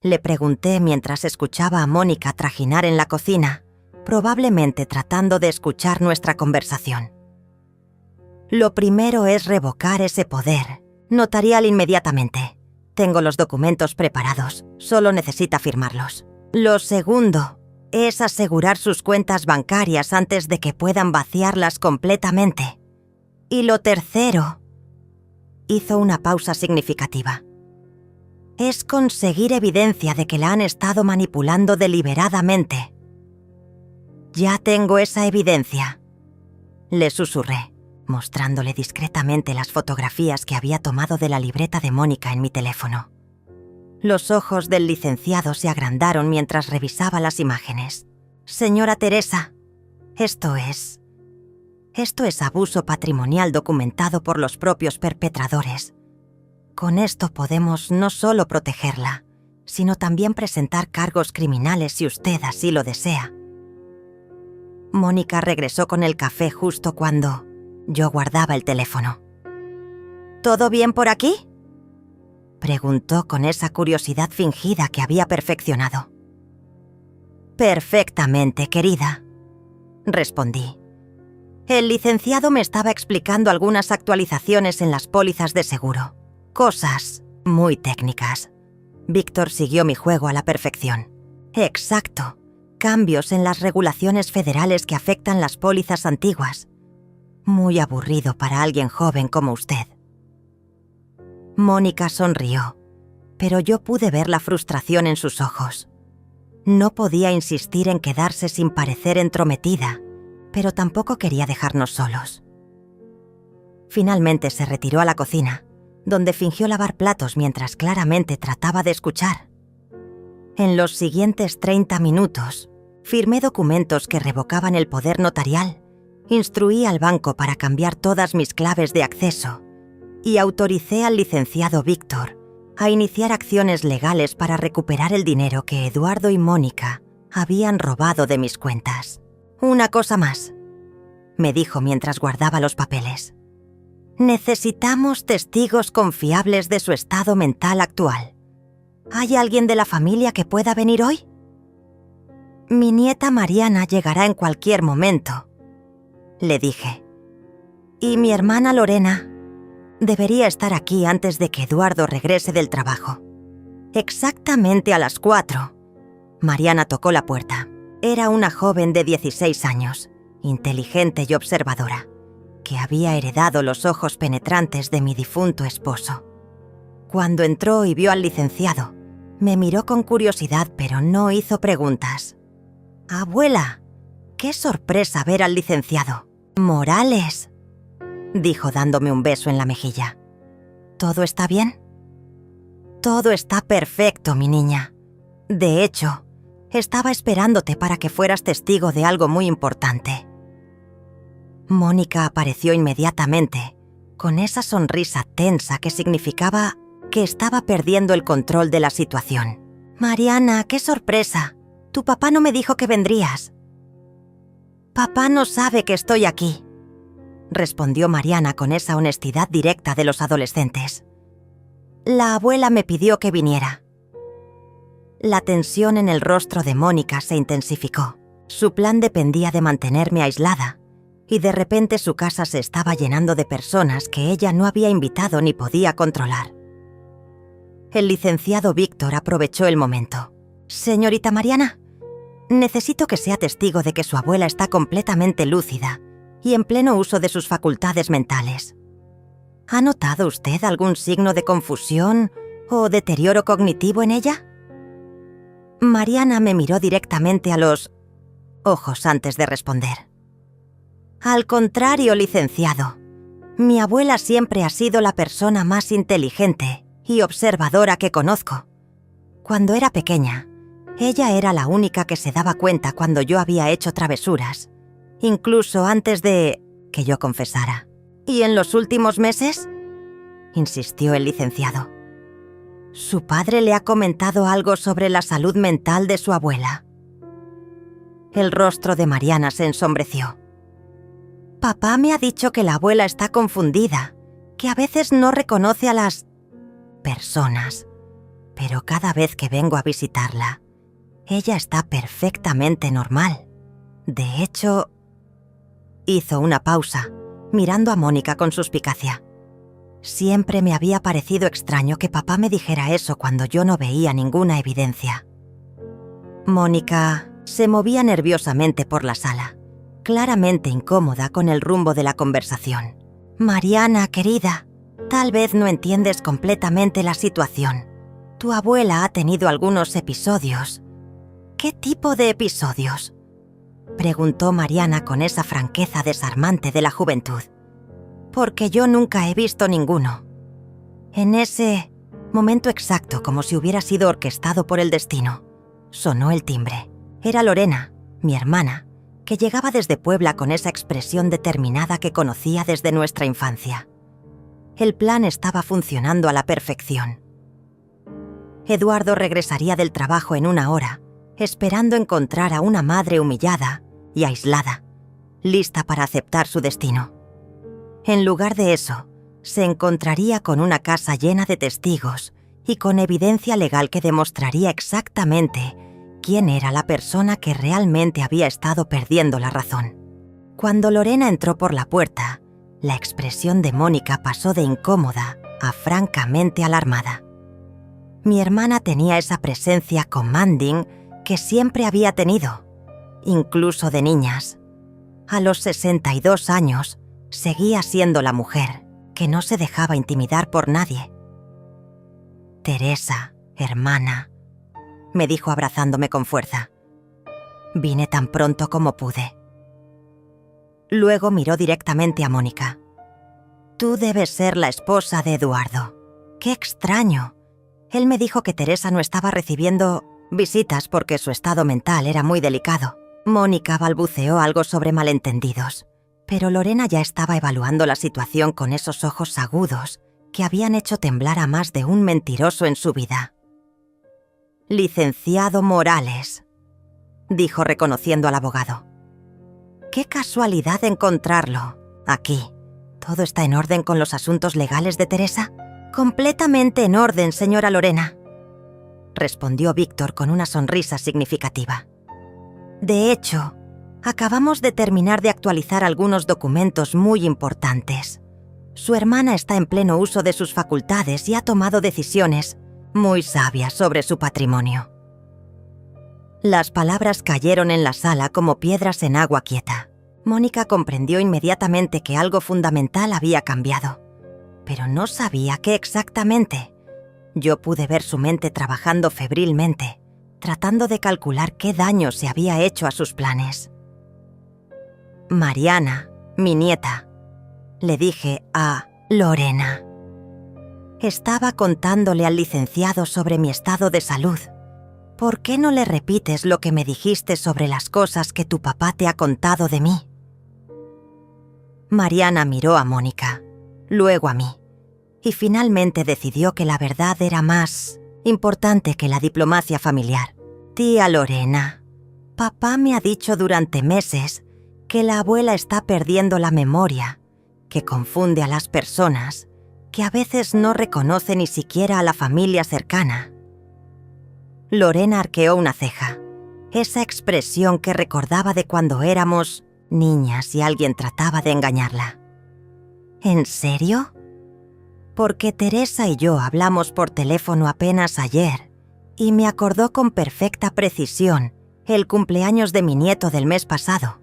[SPEAKER 1] le pregunté mientras escuchaba a Mónica trajinar en la cocina, probablemente tratando de escuchar nuestra conversación. «Lo primero es revocar ese poder Notarial inmediatamente. Tengo los documentos preparados, solo necesita firmarlos. Lo segundo es asegurar sus cuentas bancarias antes de que puedan vaciarlas completamente. Y lo tercero, hizo una pausa significativa, es conseguir evidencia de que la han estado manipulando deliberadamente. Ya tengo esa evidencia, le susurré, mostrándole discretamente las fotografías que había tomado de la libreta de Mónica en mi teléfono. Los ojos del licenciado se agrandaron mientras revisaba las imágenes. Señora Teresa, esto es abuso patrimonial documentado por los propios perpetradores. Con esto podemos no solo protegerla, sino también presentar cargos criminales si usted así lo desea. Mónica regresó con el café justo cuando yo guardaba el teléfono. ¿Todo bien por aquí?, preguntó con esa curiosidad fingida que había perfeccionado. Perfectamente, querida, respondí. El licenciado me estaba explicando algunas actualizaciones en las pólizas de seguro. Cosas muy técnicas. Víctor siguió mi juego a la perfección. Exacto. Cambios en las regulaciones federales que afectan las pólizas antiguas. Muy aburrido para alguien joven como usted. Mónica sonrió, pero yo pude ver la frustración en sus ojos. No podía insistir en quedarse sin parecer entrometida, pero tampoco quería dejarnos solos. Finalmente se retiró a la cocina, donde fingió lavar platos mientras claramente trataba de escuchar. En los siguientes 30 minutos, firmé documentos que revocaban el poder notarial, instruí al banco para cambiar todas mis claves de acceso y autoricé al licenciado Víctor a iniciar acciones legales para recuperar el dinero que Eduardo y Mónica habían robado de mis cuentas. Una cosa más, me dijo mientras guardaba los papeles. Necesitamos testigos confiables de su estado mental actual. ¿Hay alguien de la familia que pueda venir hoy? Mi nieta Mariana llegará en cualquier momento, le dije. Y mi hermana Lorena debería estar aquí antes de que Eduardo regrese del trabajo. Exactamente a las 4. Mariana tocó la puerta. Era una joven de 16 años, inteligente y observadora, que había heredado los ojos penetrantes de mi difunto esposo. Cuando entró y vio al licenciado, me miró con curiosidad, pero no hizo preguntas. «Abuela, qué sorpresa ver al licenciado. Morales», dijo dándome un beso en la mejilla. «¿Todo está bien?» «Todo está perfecto, mi niña. De hecho, estaba esperándote para que fueras testigo de algo muy importante». Mónica apareció inmediatamente, con esa sonrisa tensa que significaba que estaba perdiendo el control de la situación. «Mariana, qué sorpresa. Tu papá no me dijo que vendrías». «Papá no sabe que estoy aquí», respondió Mariana con esa honestidad directa de los adolescentes. «La abuela me pidió que viniera». La tensión en el rostro de Mónica se intensificó. Su plan dependía de mantenerme aislada, y de repente su casa se estaba llenando de personas que ella no había invitado ni podía controlar. El licenciado Víctor aprovechó el momento. «Señorita Mariana, necesito que sea testigo de que su abuela está completamente lúcida y en pleno uso de sus facultades mentales. ¿Ha notado usted algún signo de confusión o deterioro cognitivo en ella?» Mariana me miró directamente a los ojos antes de responder. «Al contrario, licenciado. Mi abuela siempre ha sido la persona más inteligente y observadora que conozco. Cuando era pequeña, ella era la única que se daba cuenta cuando yo había hecho travesuras, incluso antes de que yo confesara. ¿Y en los últimos meses?», insistió el licenciado. «¿Su padre le ha comentado algo sobre la salud mental de su abuela?» El rostro de Mariana se ensombreció. «Papá me ha dicho que la abuela está confundida, que a veces no reconoce a las personas, pero cada vez que vengo a visitarla, ella está perfectamente normal. De hecho...» Hizo una pausa, mirando a Mónica con suspicacia. Siempre me había parecido extraño que papá me dijera eso cuando yo no veía ninguna evidencia. Mónica se movía nerviosamente por la sala, claramente incómoda con el rumbo de la conversación. Mariana, querida, tal vez no entiendes completamente la situación. Tu abuela ha tenido algunos episodios. ¿Qué tipo de episodios?, preguntó Mariana con esa franqueza desarmante de la juventud. Porque yo nunca he visto ninguno. En ese momento exacto, como si hubiera sido orquestado por el destino, sonó el timbre. Era Lorena, mi hermana, que llegaba desde Puebla con esa expresión determinada que conocía desde nuestra infancia. El plan estaba funcionando a la perfección. Eduardo regresaría del trabajo en 1 hora, esperando encontrar a una madre humillada y aislada, lista para aceptar su destino. En lugar de eso, se encontraría con una casa llena de testigos y con evidencia legal que demostraría exactamente quién era la persona que realmente había estado perdiendo la razón. Cuando Lorena entró por la puerta, la expresión de Mónica pasó de incómoda a francamente alarmada. Mi hermana tenía esa presencia commanding que siempre había tenido, incluso de niñas. A los 62 años, seguía siendo la mujer que no se dejaba intimidar por nadie. Teresa, hermana, me dijo abrazándome con fuerza. Vine tan pronto como pude. Luego miró directamente a Mónica. Tú debes ser la esposa de Eduardo. ¡Qué extraño! Él me dijo que Teresa no estaba recibiendo visitas porque su estado mental era muy delicado. Mónica balbuceó algo sobre malentendidos, pero Lorena ya estaba evaluando la situación con esos ojos agudos que habían hecho temblar a más de un mentiroso en su vida. Licenciado Morales, dijo reconociendo al abogado. Qué casualidad encontrarlo aquí. ¿Todo está en orden con los asuntos legales de Teresa? Completamente en orden, señora Lorena, respondió Víctor con una sonrisa significativa. De hecho, acabamos de terminar de actualizar algunos documentos muy importantes. Su hermana está en pleno uso de sus facultades y ha tomado decisiones muy sabias sobre su patrimonio. Las palabras cayeron en la sala como piedras en agua quieta. Mónica comprendió inmediatamente que algo fundamental había cambiado, pero no sabía qué exactamente. Yo pude ver su mente trabajando febrilmente, tratando de calcular qué daño se había hecho a sus planes. Mariana, mi nieta, le dije a Lorena. Estaba contándole al licenciado sobre mi estado de salud. ¿Por qué no le repites lo que me dijiste sobre las cosas que tu papá te ha contado de mí? Mariana miró a Mónica, luego a mí, y finalmente decidió que la verdad era más importante que la diplomacia familiar. Tía Lorena, papá me ha dicho durante meses que la abuela está perdiendo la memoria, que confunde a las personas, que a veces no reconoce ni siquiera a la familia cercana. Lorena arqueó una ceja, esa expresión que recordaba de cuando éramos niñas y alguien trataba de engañarla. ¿En serio? Porque Teresa y yo hablamos por teléfono apenas ayer y me acordó con perfecta precisión el cumpleaños de mi nieto del mes pasado.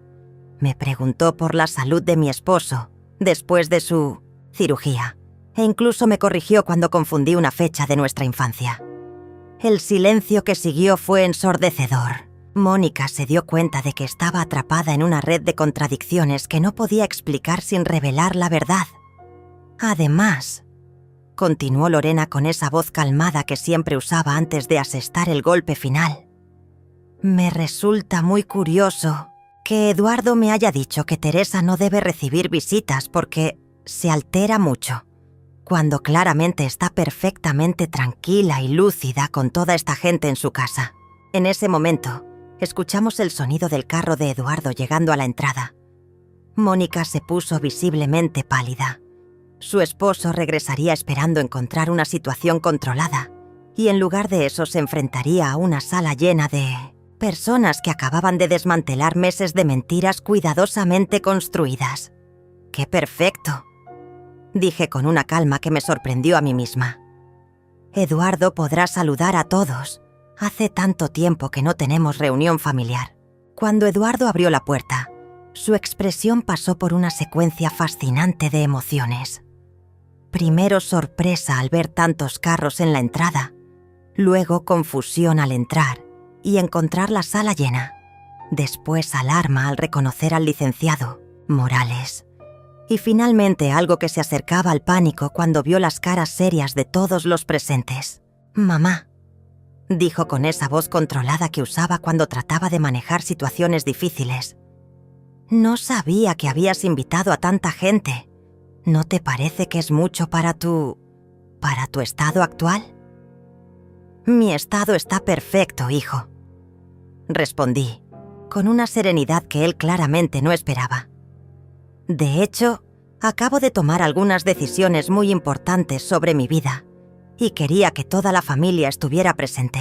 [SPEAKER 1] Me preguntó por la salud de mi esposo después de su cirugía e incluso me corrigió cuando confundí una fecha de nuestra infancia. El silencio que siguió fue ensordecedor. Mónica se dio cuenta de que estaba atrapada en una red de contradicciones que no podía explicar sin revelar la verdad. Además, continuó Lorena con esa voz calmada que siempre usaba antes de asestar el golpe final, me resulta muy curioso que Eduardo me haya dicho que Teresa no debe recibir visitas porque se altera mucho, cuando claramente está perfectamente tranquila y lúcida con toda esta gente en su casa. En ese momento, escuchamos el sonido del carro de Eduardo llegando a la entrada. Mónica se puso visiblemente pálida. Su esposo regresaría esperando encontrar una situación controlada, y en lugar de eso se enfrentaría a una sala llena de personas que acababan de desmantelar meses de mentiras cuidadosamente construidas. ¡Qué perfecto!, dije con una calma que me sorprendió a mí misma. Eduardo podrá saludar a todos. Hace tanto tiempo que no tenemos reunión familiar. Cuando Eduardo abrió la puerta, su expresión pasó por una secuencia fascinante de emociones. Primero sorpresa al ver tantos carros en la entrada, luego confusión al entrar y encontrar la sala llena, después alarma al reconocer al licenciado Morales, y finalmente algo que se acercaba al pánico cuando vio las caras serias de todos los presentes. «Mamá», dijo con esa voz controlada que usaba cuando trataba de manejar situaciones difíciles. «No sabía que habías invitado a tanta gente. ¿No te parece que es mucho para tu estado actual?» «Mi estado está perfecto, hijo», respondí, con una serenidad que él claramente no esperaba. «De hecho, acabo de tomar algunas decisiones muy importantes sobre mi vida y quería que toda la familia estuviera presente».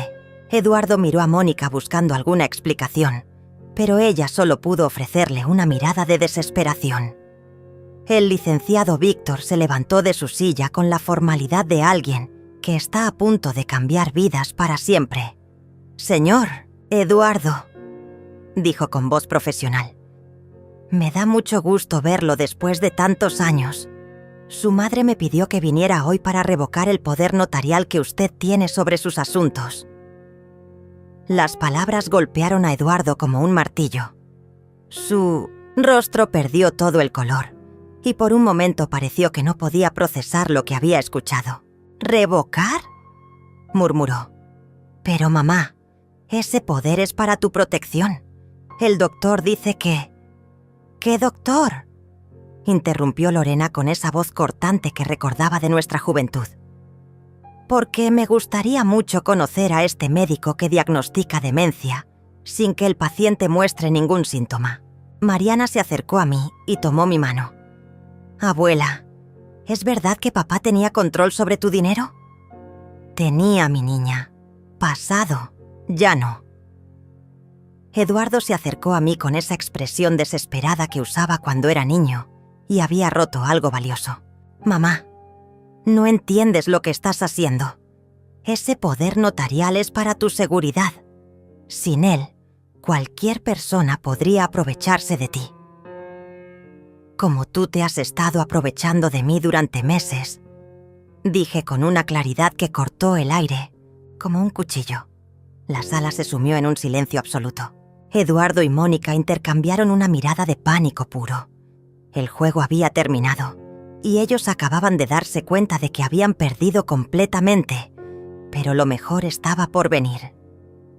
[SPEAKER 1] Eduardo miró a Mónica buscando alguna explicación, pero ella solo pudo ofrecerle una mirada de desesperación. El licenciado Víctor se levantó de su silla con la formalidad de alguien que está a punto de cambiar vidas para siempre. «Señor Eduardo», dijo con voz profesional, «me da mucho gusto verlo después de tantos años. Su madre me pidió que viniera hoy para revocar el poder notarial que usted tiene sobre sus asuntos». Las palabras golpearon a Eduardo como un martillo. Su rostro perdió todo el color y por un momento pareció que no podía procesar lo que había escuchado. «¿Revocar?», murmuró. «Pero mamá, ese poder es para tu protección. El doctor dice que...». «¿Qué doctor?», interrumpió Lorena con esa voz cortante que recordaba de nuestra juventud. «Porque me gustaría mucho conocer a este médico que diagnostica demencia sin que el paciente muestre ningún síntoma». Mariana se acercó a mí y tomó mi mano. «Abuela, ¿es verdad que papá tenía control sobre tu dinero?». «Tenía, mi niña. Pasado, ya no». Eduardo se acercó a mí con esa expresión desesperada que usaba cuando era niño y había roto algo valioso. «Mamá, no entiendes lo que estás haciendo. Ese poder notarial es para tu seguridad. Sin él, cualquier persona podría aprovecharse de ti. Como tú te has estado aprovechando de mí durante meses», dije con una claridad que cortó el aire, como un cuchillo. La sala se sumió en un silencio absoluto. Eduardo y Mónica intercambiaron una mirada de pánico puro. El juego había terminado, y ellos acababan de darse cuenta de que habían perdido completamente, pero lo mejor estaba por venir,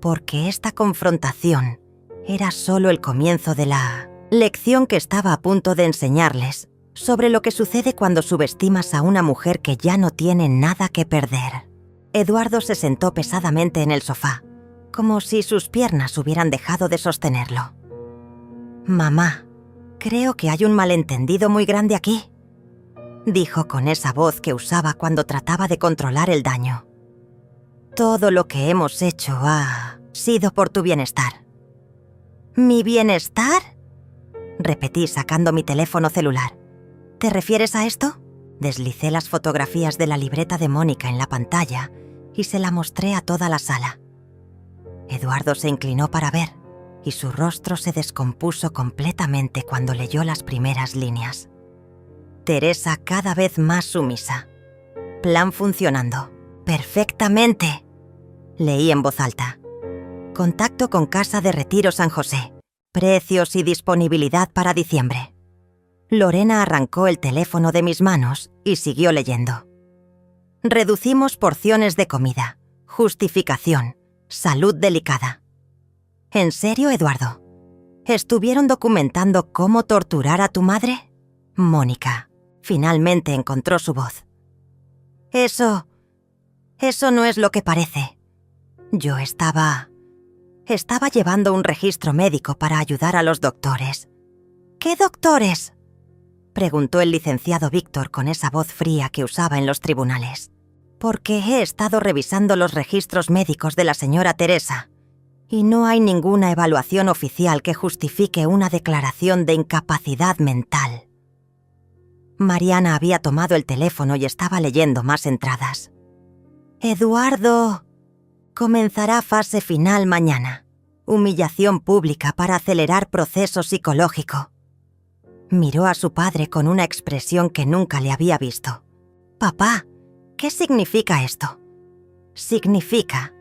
[SPEAKER 1] porque esta confrontación era solo el comienzo de la lección que estaba a punto de enseñarles sobre lo que sucede cuando subestimas a una mujer que ya no tiene nada que perder. Eduardo se sentó pesadamente en el sofá, como si sus piernas hubieran dejado de sostenerlo. «Mamá, creo que hay un malentendido muy grande aquí», dijo con esa voz que usaba cuando trataba de controlar el daño. «Todo lo que hemos hecho ha sido por tu bienestar». «¿Mi bienestar?», repetí sacando mi teléfono celular. «¿Te refieres a esto?». Deslicé las fotografías de la libreta de Mónica en la pantalla y se la mostré a toda la sala. Eduardo se inclinó para ver y su rostro se descompuso completamente cuando leyó las primeras líneas. «Teresa cada vez más sumisa. Plan funcionando. Perfectamente», leí en voz alta. «Contacto con Casa de Retiro San José. Precios y disponibilidad para diciembre». Lorena arrancó el teléfono de mis manos y siguió leyendo. «Reducimos porciones de comida. Justificación. Salud delicada». ¿En serio, Eduardo? ¿Estuvieron documentando cómo torturar a tu madre? Mónica finalmente encontró su voz. Eso no es lo que parece. Yo estaba llevando un registro médico para ayudar a los doctores. ¿Qué doctores?, preguntó el licenciado Víctor con esa voz fría que usaba en los tribunales. Porque he estado revisando los registros médicos de la señora Teresa y no hay ninguna evaluación oficial que justifique una declaración de incapacidad mental. Mariana había tomado el teléfono y estaba leyendo más entradas. «Eduardo, comenzará fase final mañana. Humillación pública para acelerar proceso psicológico». Miró a su padre con una expresión que nunca le había visto. «Papá, ¿qué significa esto?» «Significa»,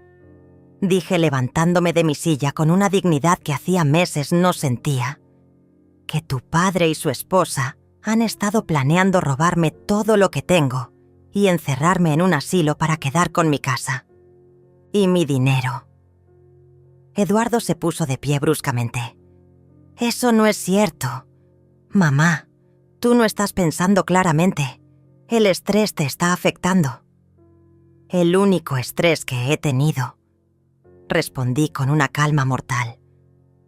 [SPEAKER 1] dije levantándome de mi silla con una dignidad que hacía meses no sentía, «que tu padre y su esposa han estado planeando robarme todo lo que tengo y encerrarme en un asilo para quedar con mi casa. Y mi dinero». Eduardo se puso de pie bruscamente. «Eso no es cierto. Mamá, tú no estás pensando claramente. El estrés te está afectando». «El único estrés que he tenido», respondí con una calma mortal,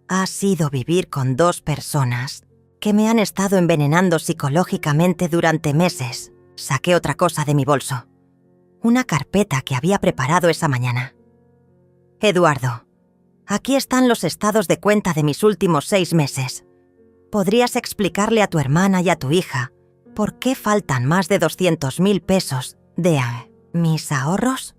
[SPEAKER 1] «ha sido vivir con 2 personas que me han estado envenenando psicológicamente durante meses». Saqué otra cosa de mi bolso. Una carpeta que había preparado esa mañana. «Eduardo, aquí están los estados de cuenta de mis últimos 6 meses. ¿Podrías explicarle a tu hermana y a tu hija por qué faltan más de 200.000 pesos de mis ahorros?»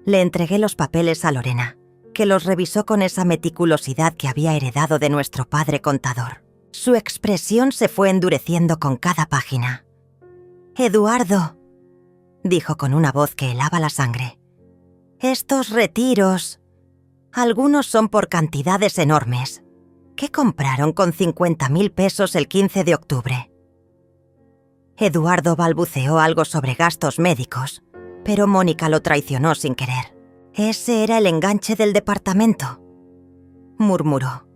[SPEAKER 1] Le entregué los papeles a Lorena, que los revisó con esa meticulosidad que había heredado de nuestro padre contador. Su expresión se fue endureciendo con cada página. «Eduardo», dijo con una voz que helaba la sangre, «estos retiros, algunos son por cantidades enormes. ¿Qué compraron con 50.000 pesos el 15 de octubre?» Eduardo balbuceó algo sobre gastos médicos, pero Mónica lo traicionó sin querer. «Ese era el enganche del departamento», murmuró,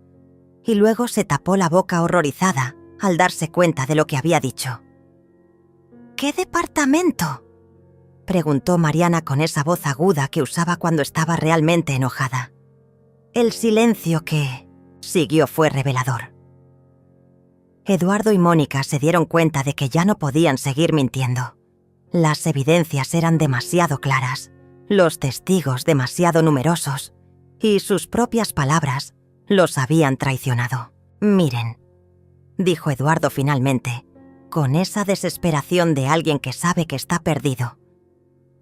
[SPEAKER 1] y luego se tapó la boca horrorizada al darse cuenta de lo que había dicho. «¿Qué departamento?», preguntó Mariana con esa voz aguda que usaba cuando estaba realmente enojada. El silencio que siguió fue revelador. Eduardo y Mónica se dieron cuenta de que ya no podían seguir mintiendo. Las evidencias eran demasiado claras, los testigos demasiado numerosos, y sus propias palabras los habían traicionado. «Miren», dijo Eduardo finalmente, con esa desesperación de alguien que sabe que está perdido.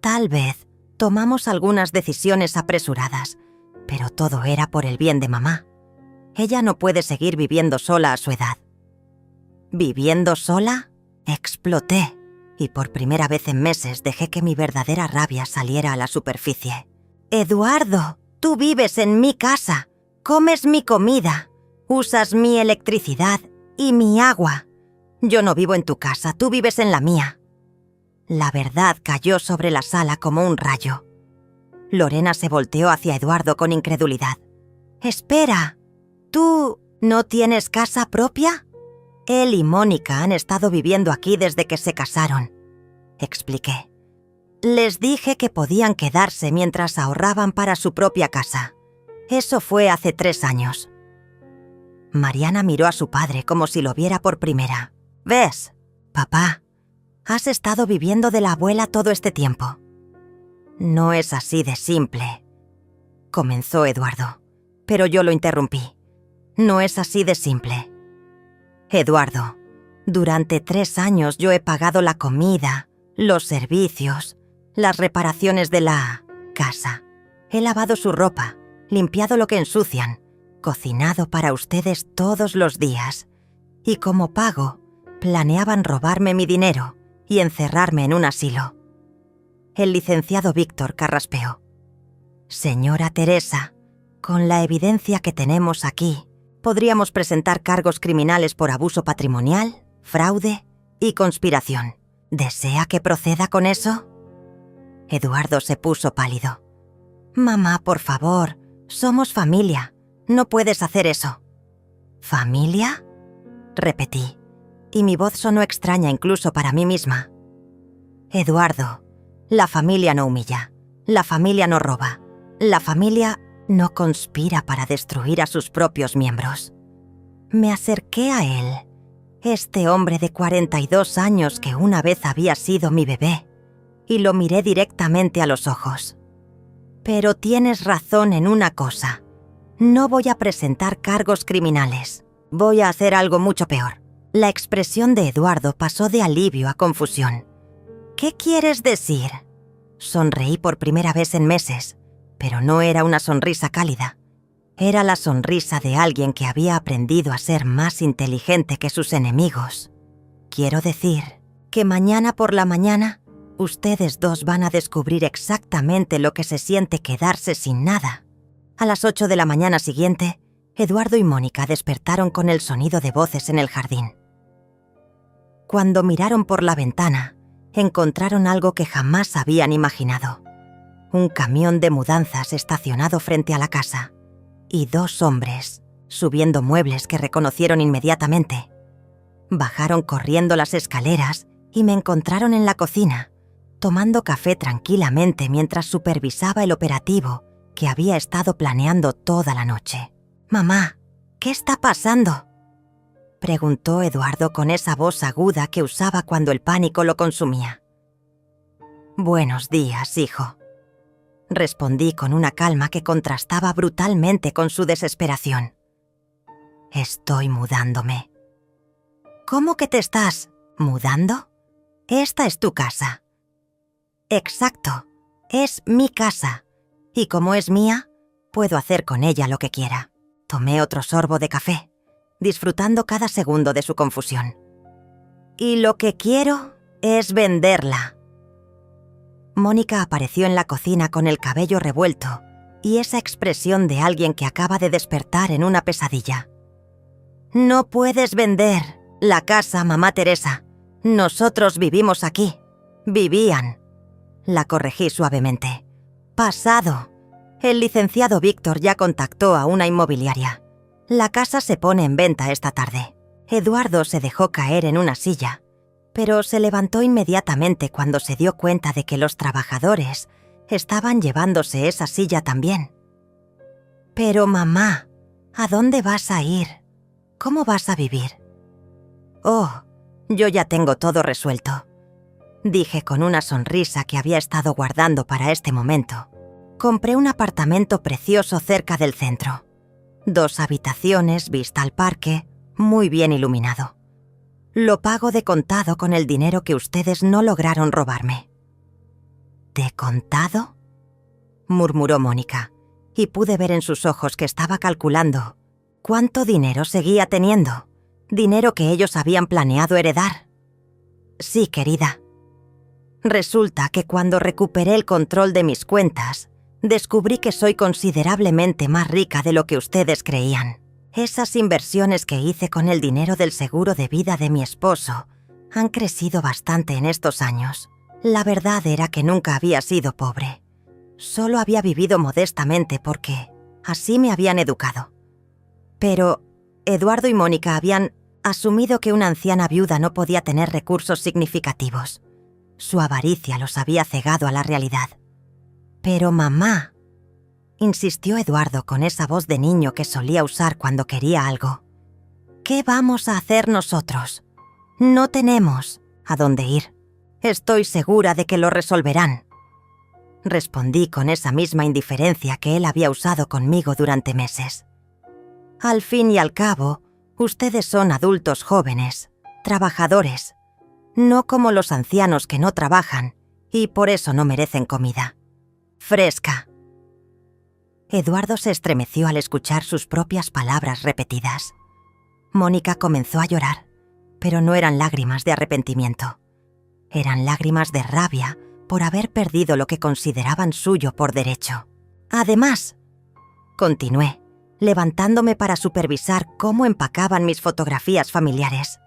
[SPEAKER 1] «Tal vez tomamos algunas decisiones apresuradas, pero todo era por el bien de mamá. Ella no puede seguir viviendo sola a su edad». «¿Viviendo sola?», exploté, y por primera vez en meses dejé que mi verdadera rabia saliera a la superficie. «Eduardo, tú vives en mi casa, comes mi comida, usas mi electricidad y mi agua. Yo no vivo en tu casa, tú vives en la mía». La verdad cayó sobre la sala como un rayo. Lorena se volteó hacia Eduardo con incredulidad. «Espera, ¿tú no tienes casa propia?» «Él y Mónica han estado viviendo aquí desde que se casaron», expliqué. «Les dije que podían quedarse mientras ahorraban para su propia casa. Eso fue hace 3 años». Mariana miró a su padre como si lo viera por primera. «¿Ves? Papá, has estado viviendo de la abuela todo este tiempo». «No es así de simple», comenzó Eduardo, pero yo lo interrumpí. «No es así de simple. Eduardo, durante 3 años yo he pagado la comida, los servicios, las reparaciones de la casa. He lavado su ropa, limpiado lo que ensucian, cocinado para ustedes todos los días. Y como pago, planeaban robarme mi dinero y encerrarme en un asilo». El licenciado Víctor carraspeó. «Señora Teresa, con la evidencia que tenemos aquí, podríamos presentar cargos criminales por abuso patrimonial, fraude y conspiración. ¿Desea que proceda con eso?» Eduardo se puso pálido. «Mamá, por favor, somos familia. No puedes hacer eso». «¿Familia?», repetí, y mi voz sonó extraña incluso para mí misma. «Eduardo, la familia no humilla, la familia no roba, la familia no conspira para destruir a sus propios miembros». Me acerqué a él, este hombre de 42 años que una vez había sido mi bebé, y lo miré directamente a los ojos. «Pero tienes razón en una cosa. No voy a presentar cargos criminales. Voy a hacer algo mucho peor. La expresión de Eduardo pasó de alivio a confusión. ¿Qué quieres decir? Sonreí por primera vez en meses, pero no era una sonrisa cálida. Era la sonrisa de alguien que había aprendido a ser más inteligente que sus enemigos. Quiero decir que mañana por la mañana, ustedes dos van a descubrir exactamente lo que se siente quedarse sin nada. A las 8 de la mañana siguiente, Eduardo y Mónica despertaron con el sonido de voces en el jardín. Cuando miraron por la ventana, encontraron algo que jamás habían imaginado. Un camión de mudanzas estacionado frente a la casa y 2 hombres subiendo muebles que reconocieron inmediatamente. Bajaron corriendo las escaleras y me encontraron en la cocina, tomando café tranquilamente mientras supervisaba el operativo que había estado planeando toda la noche. «Mamá, ¿qué está pasando?», preguntó Eduardo con esa voz aguda que usaba cuando el pánico lo consumía. «Buenos días, hijo», respondí con una calma que contrastaba brutalmente con su desesperación. «Estoy mudándome». «¿Cómo que te estás mudando? Esta es tu casa». «Exacto, es mi casa, y como es mía, puedo hacer con ella lo que quiera». Tomé otro sorbo de café, disfrutando cada segundo de su confusión. «Y lo que quiero es venderla». Mónica apareció en la cocina con el cabello revuelto y esa expresión de alguien que acaba de despertar en una pesadilla. «No puedes vender la casa, mamá Teresa. Nosotros vivimos aquí». «Vivían», la corregí suavemente. «Pasado. El licenciado Víctor ya contactó a una inmobiliaria. La casa se pone en venta esta tarde». Eduardo se dejó caer en una silla, pero se levantó inmediatamente cuando se dio cuenta de que los trabajadores estaban llevándose esa silla también. «Pero mamá, ¿a dónde vas a ir? ¿Cómo vas a vivir?» «Oh, yo ya tengo todo resuelto», dije con una sonrisa que había estado guardando para este momento. «Compré un apartamento precioso cerca del centro. 2 habitaciones, vista al parque, muy bien iluminado. Lo pago de contado con el dinero que ustedes no lograron robarme». «¿De contado?», murmuró Mónica, y pude ver en sus ojos que estaba calculando cuánto dinero seguía teniendo, dinero que ellos habían planeado heredar. «Sí, querida. Resulta que cuando recuperé el control de mis cuentas, descubrí que soy considerablemente más rica de lo que ustedes creían. Esas inversiones que hice con el dinero del seguro de vida de mi esposo han crecido bastante en estos años. La verdad era que nunca había sido pobre. Solo había vivido modestamente porque así me habían educado. Pero Eduardo y Mónica habían asumido que una anciana viuda no podía tener recursos significativos. Su avaricia los había cegado a la realidad. «Pero mamá», insistió Eduardo con esa voz de niño que solía usar cuando quería algo, «¿qué vamos a hacer nosotros? No tenemos a dónde ir. Estoy segura de que lo resolverán». Respondí con esa misma indiferencia que él había usado conmigo durante meses. «Al fin y al cabo, ustedes son adultos jóvenes, trabajadores, no como los ancianos que no trabajan y por eso no merecen comida fresca». Eduardo se estremeció al escuchar sus propias palabras repetidas. Mónica comenzó a llorar, pero no eran lágrimas de arrepentimiento. Eran lágrimas de rabia por haber perdido lo que consideraban suyo por derecho. «Además», continué, levantándome para supervisar cómo empacaban mis fotografías familiares,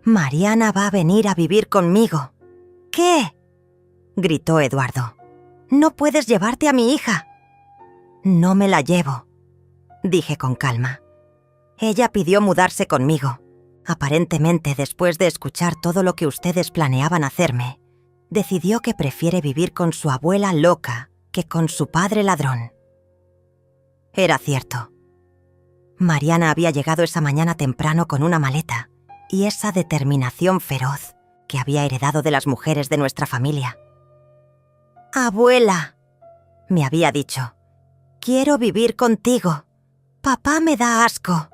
[SPEAKER 1] «Mariana va a venir a vivir conmigo». «¿Qué?», gritó Eduardo. «No puedes llevarte a mi hija». «No me la llevo», dije con calma. «Ella pidió mudarse conmigo. Aparentemente, después de escuchar todo lo que ustedes planeaban hacerme, decidió que prefiere vivir con su abuela loca que con su padre ladrón». Era cierto. Mariana había llegado esa mañana temprano con una maleta y esa determinación feroz que había heredado de las mujeres de nuestra familia. «Abuela», me había dicho, «quiero vivir contigo. Papá me da asco».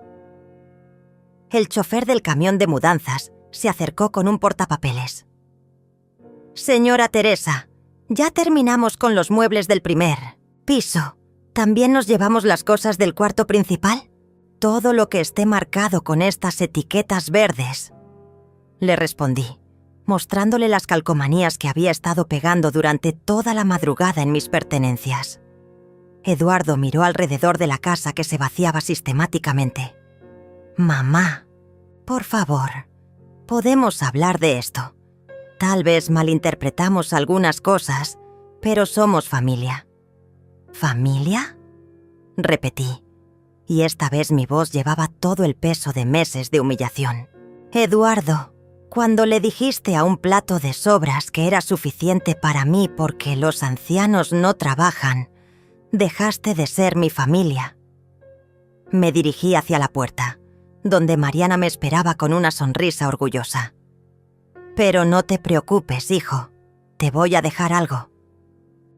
[SPEAKER 1] el chofer del camión de mudanzas se acercó con un portapapeles. «Señora Teresa, ya terminamos con los muebles del primer piso. ¿También nos llevamos las cosas del cuarto principal? Todo lo que esté marcado con estas etiquetas verdes», le respondí, mostrándole las calcomanías que había estado pegando durante toda la madrugada en mis pertenencias. Eduardo miró alrededor de la casa que se vaciaba sistemáticamente. «Mamá, por favor, podemos hablar de esto. Tal vez malinterpretamos algunas cosas, pero somos familia». «¿Familia?», repetí, y esta vez mi voz llevaba todo el peso de meses de humillación. «Eduardo, cuando le dijiste a un plato de sobras que era suficiente para mí porque los ancianos no trabajan, dejaste de ser mi familia». Me dirigí hacia la puerta, donde Mariana me esperaba con una sonrisa orgullosa. «Pero no te preocupes, hijo, te voy a dejar algo».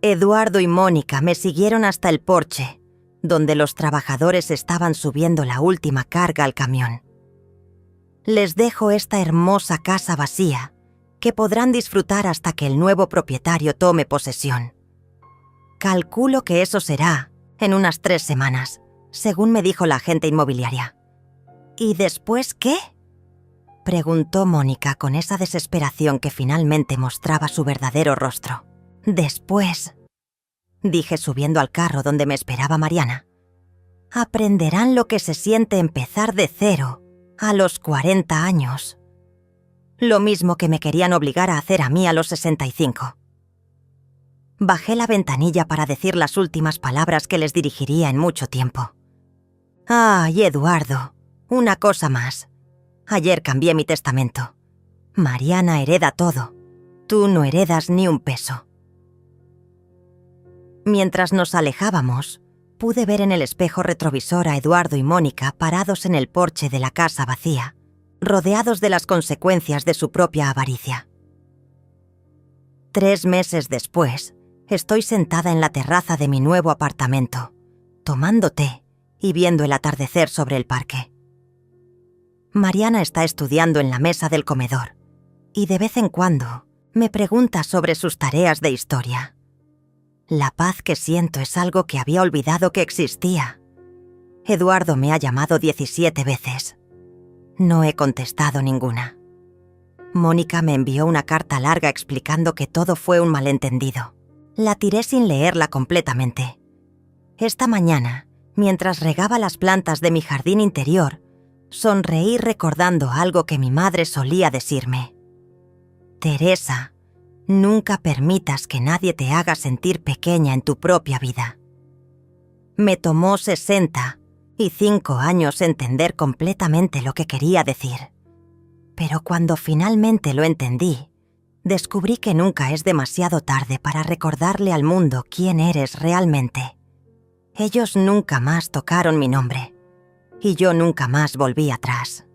[SPEAKER 1] Eduardo y Mónica me siguieron hasta el porche, donde los trabajadores estaban subiendo la última carga al camión. «Les dejo esta hermosa casa vacía, que podrán disfrutar hasta que el nuevo propietario tome posesión. Calculo que eso será en unas 3 semanas, según me dijo la agente inmobiliaria». «¿Y después qué?», preguntó Mónica con esa desesperación que finalmente mostraba su verdadero rostro. «Después», dije subiendo al carro donde me esperaba Mariana, «aprenderán lo que se siente empezar de cero a los 40 años. Lo mismo que me querían obligar a hacer a mí a los 65. Bajé la ventanilla para decir las últimas palabras que les dirigiría en mucho tiempo. «Ay, Eduardo, una cosa más. Ayer cambié mi testamento. Mariana hereda todo. Tú no heredas ni un peso». Mientras nos alejábamos, pude ver en el espejo retrovisor a Eduardo y Mónica parados en el porche de la casa vacía, rodeados de las consecuencias de su propia avaricia. 3 meses después, estoy sentada en la terraza de mi nuevo apartamento, tomando té y viendo el atardecer sobre el parque. Mariana está estudiando en la mesa del comedor y de vez en cuando me pregunta sobre sus tareas de historia. La paz que siento es algo que había olvidado que existía. Eduardo me ha llamado 17 veces. No he contestado ninguna. Mónica me envió una carta larga explicando que todo fue un malentendido. La tiré sin leerla completamente. Esta mañana, mientras regaba las plantas de mi jardín interior, sonreí recordando algo que mi madre solía decirme. «Teresa, nunca permitas que nadie te haga sentir pequeña en tu propia vida». Me tomó 65 años entender completamente lo que quería decir. Pero cuando finalmente lo entendí, descubrí que nunca es demasiado tarde para recordarle al mundo quién eres realmente. Ellos nunca más tocaron mi nombre, y yo nunca más volví atrás.